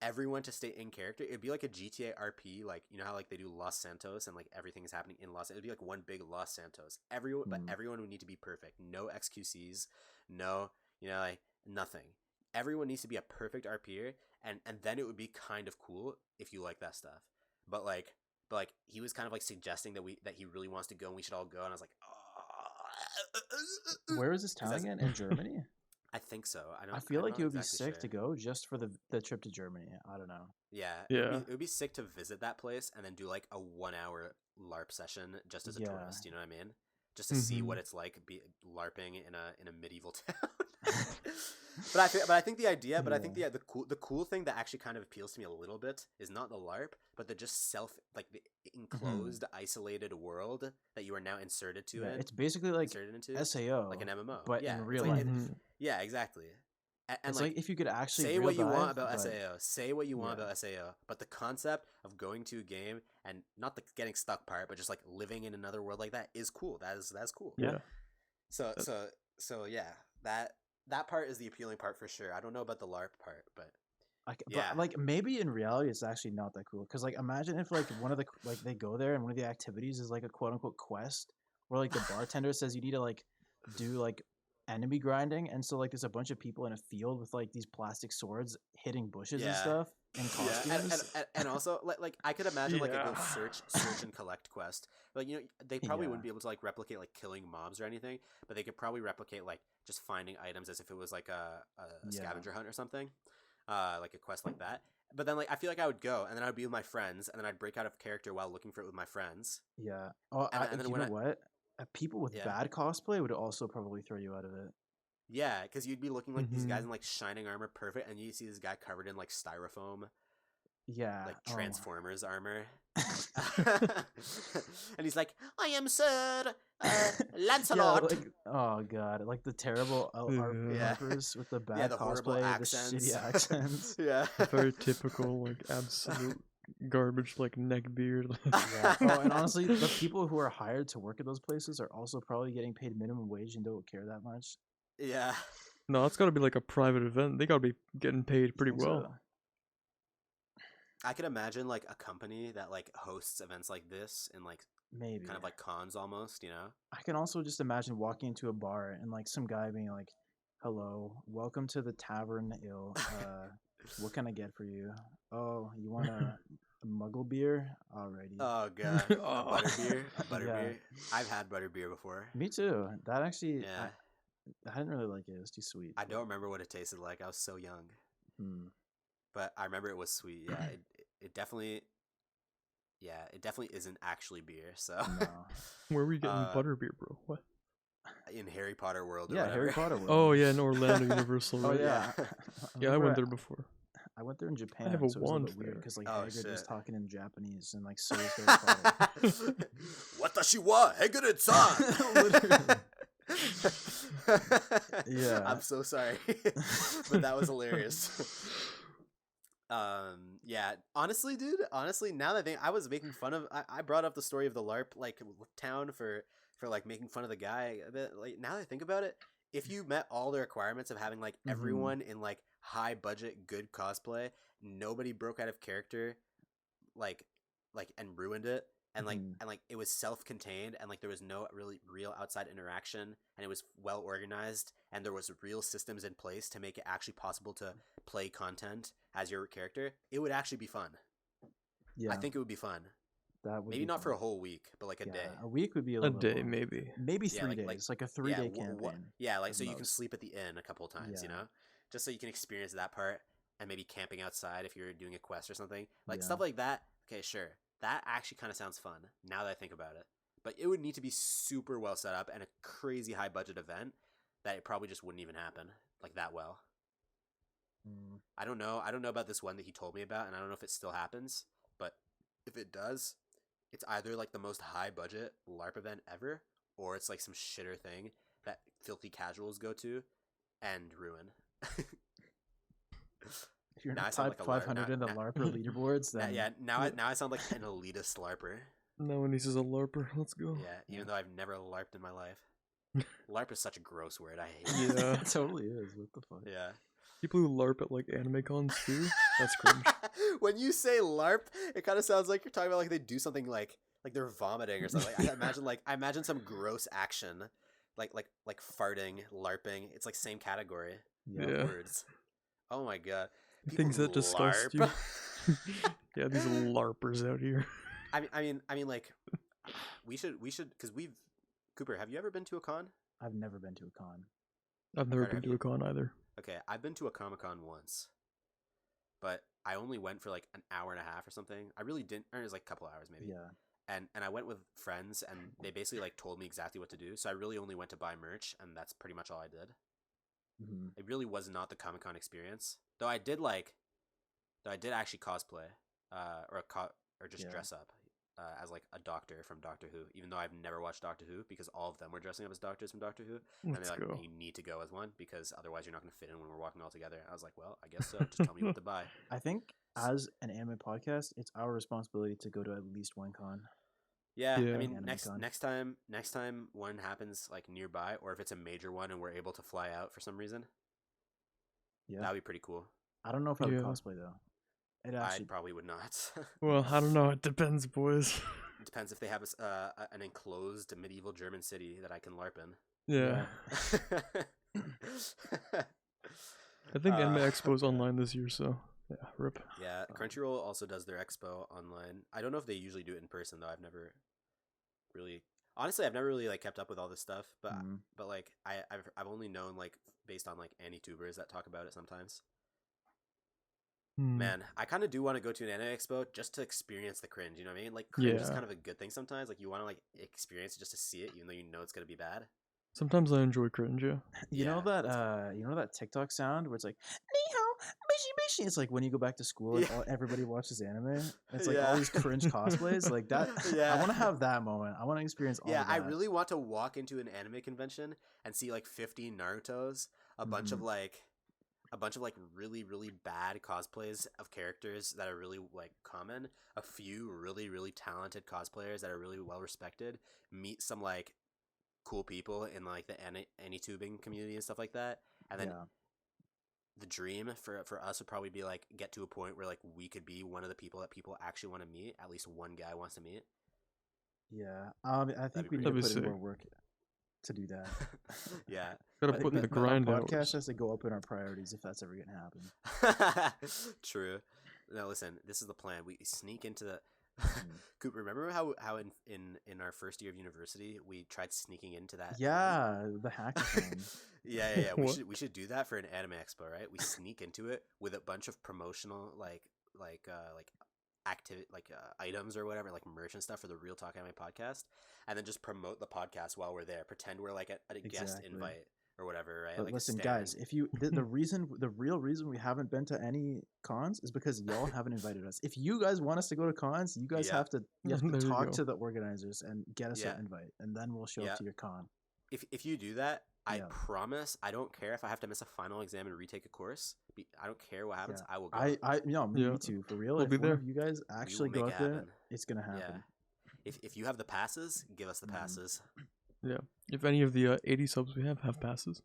everyone to stay in character. It'd be like a GTA RP, like how like they do Los Santos and like everything is happening in Los. It'd be like one big Los Santos. But Mm. everyone would need to be perfect. No XQCs, no, like nothing. Everyone needs to be a perfect RPer, and then it would be kind of cool if you like that stuff. But like he was kind of like suggesting that he really wants to go and we should all go, and I was like, oh. where is this town that's- again? In Germany? I think so. I feel like not it would be exactly sick sure. to go just for the trip to Germany. I don't know. Yeah, Yeah. It would be sick to visit that place and then do like a 1-hour LARP session just as a Yeah. tourist. You know what I mean? Just to see Mhm. what it's like be LARPing in a medieval town. but I think the idea. But I think the cool thing that actually kind of appeals to me a little bit is not the LARP, but the just the enclosed, isolated world that you are now inserted to. Yeah, it's basically like inserted into SAO, like an MMO, but yeah, in it's real like life. Mhm. yeah, exactly. And It's like if you could actually say real what you dive, want about but- SAO. Say what you want Yeah. about SAO. But the concept of going to a game and not the getting stuck part, but just like living in another world like that is cool. That's cool. Yeah. So yeah, that part is the appealing part for sure. I don't know about the LARP part, but yeah. But like maybe in reality it's actually not that cool because like imagine if like one of the like they go there and one of the activities is like a quote unquote quest where like the bartender says you need to like do like enemy grinding, and so like there's a bunch of people in a field with like these plastic swords hitting bushes and Yeah. stuff in yeah, costumes. and also like I could imagine like a Yeah. go search and collect quest. Like they probably Yeah. wouldn't be able to like replicate like killing mobs or anything, but they could probably replicate like just finding items as if it was like a Yeah. scavenger hunt or something, like a quest like that. But then like I feel like I would go and then I would be with my friends and then I'd break out of character while looking for it with my friends. Yeah. Oh, and then you when know what? People with Yeah. bad cosplay would also probably throw you out of it. Yeah, because you'd be looking like these guys Mhm. in like shining armor, perfect, and you see this guy covered in like styrofoam, Yeah. like oh. Transformers armor. And he's like, "I am Sir Yeah, Lancelot." like, oh god, like the terrible Yeah. LARPers with the bad Yeah, the horrible cosplay, accents. the shitty accents. Yeah. Very typical, like absolute garbage like neck beard. Yeah. Oh, and honestly, the people who are hired to work at those places are also probably getting paid minimum wage and don't care that much. Yeah. No, it's got to be like a private event. They got to be getting paid pretty Think well. so? I could imagine like a company that like hosts events like this and like Maybe. kind of like cons almost, you know? I can also just imagine walking into a bar and like some guy being like, "Hello, welcome to the Tavern Ill. What can I get for you? Oh, you want a muggle beer? Alrighty." Oh god. A butterbeer? A Yeah. butterbeer? I've had butterbeer before. Me too. That actually, Yeah. I didn't really like it. It was too sweet. I don't remember what it tasted like. I was so young. Hmm. But I remember it was sweet. Yeah, it definitely isn't actually beer. So No. Where were you getting Uh, butterbeer, bro? What? in Harry Potter world or Yeah, whatever. Harry Potter world. Oh yeah, in Orlando Universal. Oh Right? yeah. Yeah, I remember went there before. I went there in Japan, have a so it was a wand little bit weird there. because like Oh, Hagrid was shit. talking in Japanese and like so was Harry Potter. What does she want? Hagrid-san! Yeah. I'm so sorry. But that was hilarious. Yeah, honestly, dude, now that I think I was making fun of I brought up the story of the LARP like town for like making fun of the guy a bit. Like now that I think about it, if you met all the requirements of having like Mhm. everyone in like high budget good cosplay, nobody broke out of character like and ruined it, and Mhm. like it was self-contained, and like there was no really real outside interaction, and it was well organized, and there was real systems in place to make it actually possible to play content as your character, it would actually be fun. Yeah, I think it would be fun. that would Maybe be not for a fun. whole week, but like a Yeah, day. a week would be a A little bit day, long. maybe. Maybe Yeah, 3 like- days, like a 3-day yeah, campaign. yeah, like at so you can most. sleep at the inn a couple of times, you Yeah. know, just so you can experience that part, and maybe camping outside if you're doing a quest or something, like Yeah. stuff like that. Okay, sure, that actually kind of sounds fun now that I think about it. But it would need to be super well set up and a crazy high budget event that it probably just wouldn't even happen like that well. Mm. I don't know about this one that he told me about, and I don't know if it still happens, but if it does, it's either like the most high budget LARP event ever, or it's like some shitter thing that filthy casuals go to and ruin. If you're Now I not sound type like a LARP 500 in the now- LARPer leaderboards, then now I sound like an elitist LARPer. No one uses a LARPer. Let's go. Yeah, even though I've never LARPed in my life. LARP is such a gross word. I hate it. Yeah. it totally is. What the fuck? Yeah. People who LARP at like anime cons too. That's cringe. When you say LARP, it kind of sounds like you're talking about like they do something like they're vomiting or something. I imagine some gross action, like farting, LARPing. It's like same category Yeah. of Yeah. words. Oh my god. People Things who that disgust you. LARP. Yeah, these LARPers out here. I mean, like we should because Cooper. Have you ever been to a con? I've never been to a con. I've never Carter, been have to you? a con either. Okay, I've been to a Comic-Con once, but I only went for like an hour and a half or something. I really didn't. Or it was like a couple hours maybe. Yeah. And I went with friends, and they basically like told me exactly what to do. So I really only went to buy merch, and that's pretty much all I did. Hmm. It really was not the Comic-Con experience, though. I did actually cosplay, or just Yeah. dress up as like a doctor from Doctor Who. Even though I've never watched Doctor Who, because all of them were dressing up as doctors from Doctor Who, and Let's they're like, go. you need to go as one because otherwise you're not going to fit in when we're walking all together. I was like, well, I guess so. Just tell me what to buy. I think as an anime podcast, it's our responsibility to go to at least one con. Yeah, Yeah. I mean, Anime next con. next time one happens like nearby, or if it's a major one and we're able to fly out for some reason, Yeah. that'd be pretty cool. I don't know if I would Yeah. cosplay though. It I actually probably would not. Well, I don't know. It depends, boys. It depends if they have an enclosed medieval German city that I can LARP in. Yeah. I think Anime Uh, Expo's online this year, so yeah, rip. Yeah, Crunchyroll also does their expo online. I don't know if they usually do it in person though. I've never really like kept up with all this stuff, but Mhm. like I've only known like based on like AniTubers that talk about it sometimes. Hmm. Man, I kind of do want to go to an anime expo just to experience the cringe. You know what I mean? Like cringe is Yeah. kind of a good thing sometimes. Like you want to like experience it just to see it, even though you know it's gonna be bad. Sometimes I enjoy cringe, yeah. You know Yeah, that you know that TikTok sound where it's like "Ni hao, bishi bishi." It's like when you go back to school and Yeah. everybody watches anime. It's like Yeah. all these cringe cosplays like that. Yeah. I want to have that moment. I want to experience all Yeah, of that. I really want to walk into an anime convention and see like 50 Narutos, a bunch of like a bunch of like really really bad cosplays of characters that are really like common, a few really really talented cosplayers that are really well respected, meet some like cool people in like the AnyTubing community and stuff like that, and then Yeah. the dream for us would probably be like get to a point where like we could be one of the people that people actually want to meet, at least one guy wants to meet. Yeah. I think be we pretty need That'd to be put in more sick. work to do that. Yeah. Gotta I put think in the grind our podcast hours. has to go up in our priorities if that's ever gonna happen. True. No, listen, this is the plan. We sneak into the Mm. Coop, remember how in our first year of university we tried sneaking into that thing? Yeah, the hackathon. Yeah. What? We should do that for an anime expo, right? We sneak into it with a bunch of promotional like activity items or whatever, like merch and stuff for the Real Talk Anime podcast, and then just promote the podcast while we're there. Pretend we're like a guest Exactly. invite or whatever, right? But Like a listen, stand. guys, if you the real reason we haven't been to any cons is because y'all haven't invited us. If you guys want us to go to cons, you guys Yeah. have to There you talk go. to the organizers and get us Yeah. an invite, and then we'll show Yeah. up to your con. If you do that, I Yeah. promise I don't care if I have to miss a final exam and retake a course. I don't care what happens. Yeah. I will go. Me Yeah. too, for real. We'll If be one there. of you guys actually make go it up there, happen. it's gonna Yeah. happen. If you have the passes, give us the Mhm. passes. If any of the 80 subs we have passes.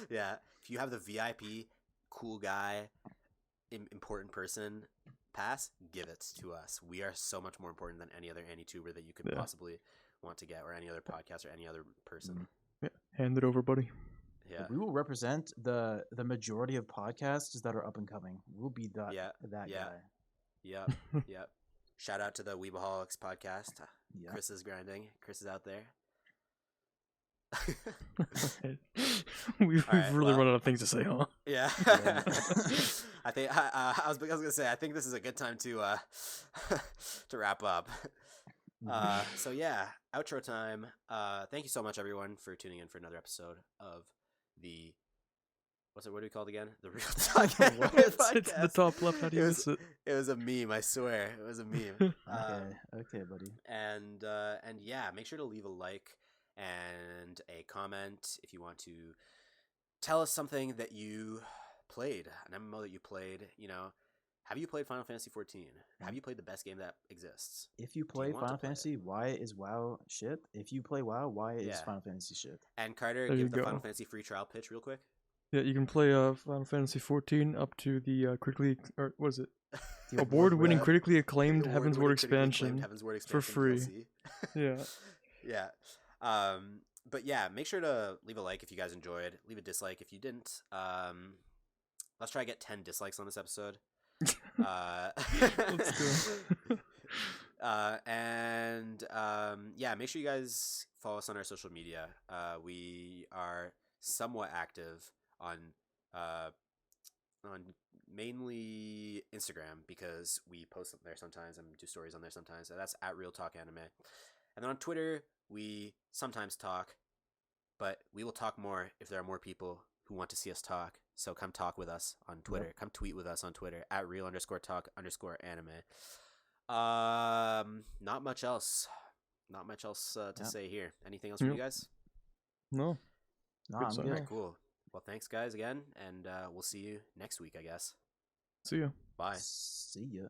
Yeah. If you have the VIP, cool guy, important person pass, give it to us. We are so much more important than any other AnyTuber that you could Yeah. possibly want to get, or any other podcast, or any other person. Yeah, hand it over, buddy. Yeah. We will represent the majority of podcasts that are up and coming. We'll be that Yeah. that Yeah. guy. Yep. Yep. Shout out to the Weebaholics podcast. Yeah. Chris is grinding. Chris is out there. We've Alright, really well- run out of things to say, huh? Yeah. Yeah. I think I was gonna say I think this is a good time to to wrap up. So yeah, outro time. Thank you so much everyone for tuning in for another episode of the what do we call it again? The Real Talk Anime It's the Podcast. top left. How do you It miss was, it? it was a meme, I swear. It was a meme. Okay, buddy. And yeah, make sure to leave a like and a comment if you want to tell us something that you played, an MMO that you played. You know, have you played Final Fantasy 14? Have you played the best game that exists? If you play want to Final play it? Fantasy, why is WoW shit? If you play WoW, why is Yeah. Final Fantasy shit? And Carter, There you give the go. Final Fantasy free trial pitch real quick. Yeah, you can play Final Fantasy 14 up to the critically, or what is it? The Award-winning, award- critically acclaimed Heaven's Word Award-winning, critically acclaimed expansion. Heaven's Word for expansion free. DLC. Yeah. Yeah. But yeah, make sure to leave a like if you guys enjoyed. Leave a dislike if you didn't. Let's try to get 10 dislikes on this episode. Let's go. Yeah, make sure you guys follow us on our social media. We are somewhat active on mainly Instagram because we post there sometimes and do stories on there sometimes. So that's at Real Talk Anime. And then on Twitter, we sometimes talk, but we will talk more if there are more people who want to see us talk. So come talk with us on Twitter. Come tweet with us on Twitter at real_talk_anime. Not much else. Not much else to Yeah. say here. Anything else from you Yep. guys? No. Nah, Good I'm sign good. off. Alright, cool. Well, thanks guys again, and we'll see you next week, I guess. See ya. Bye. See ya.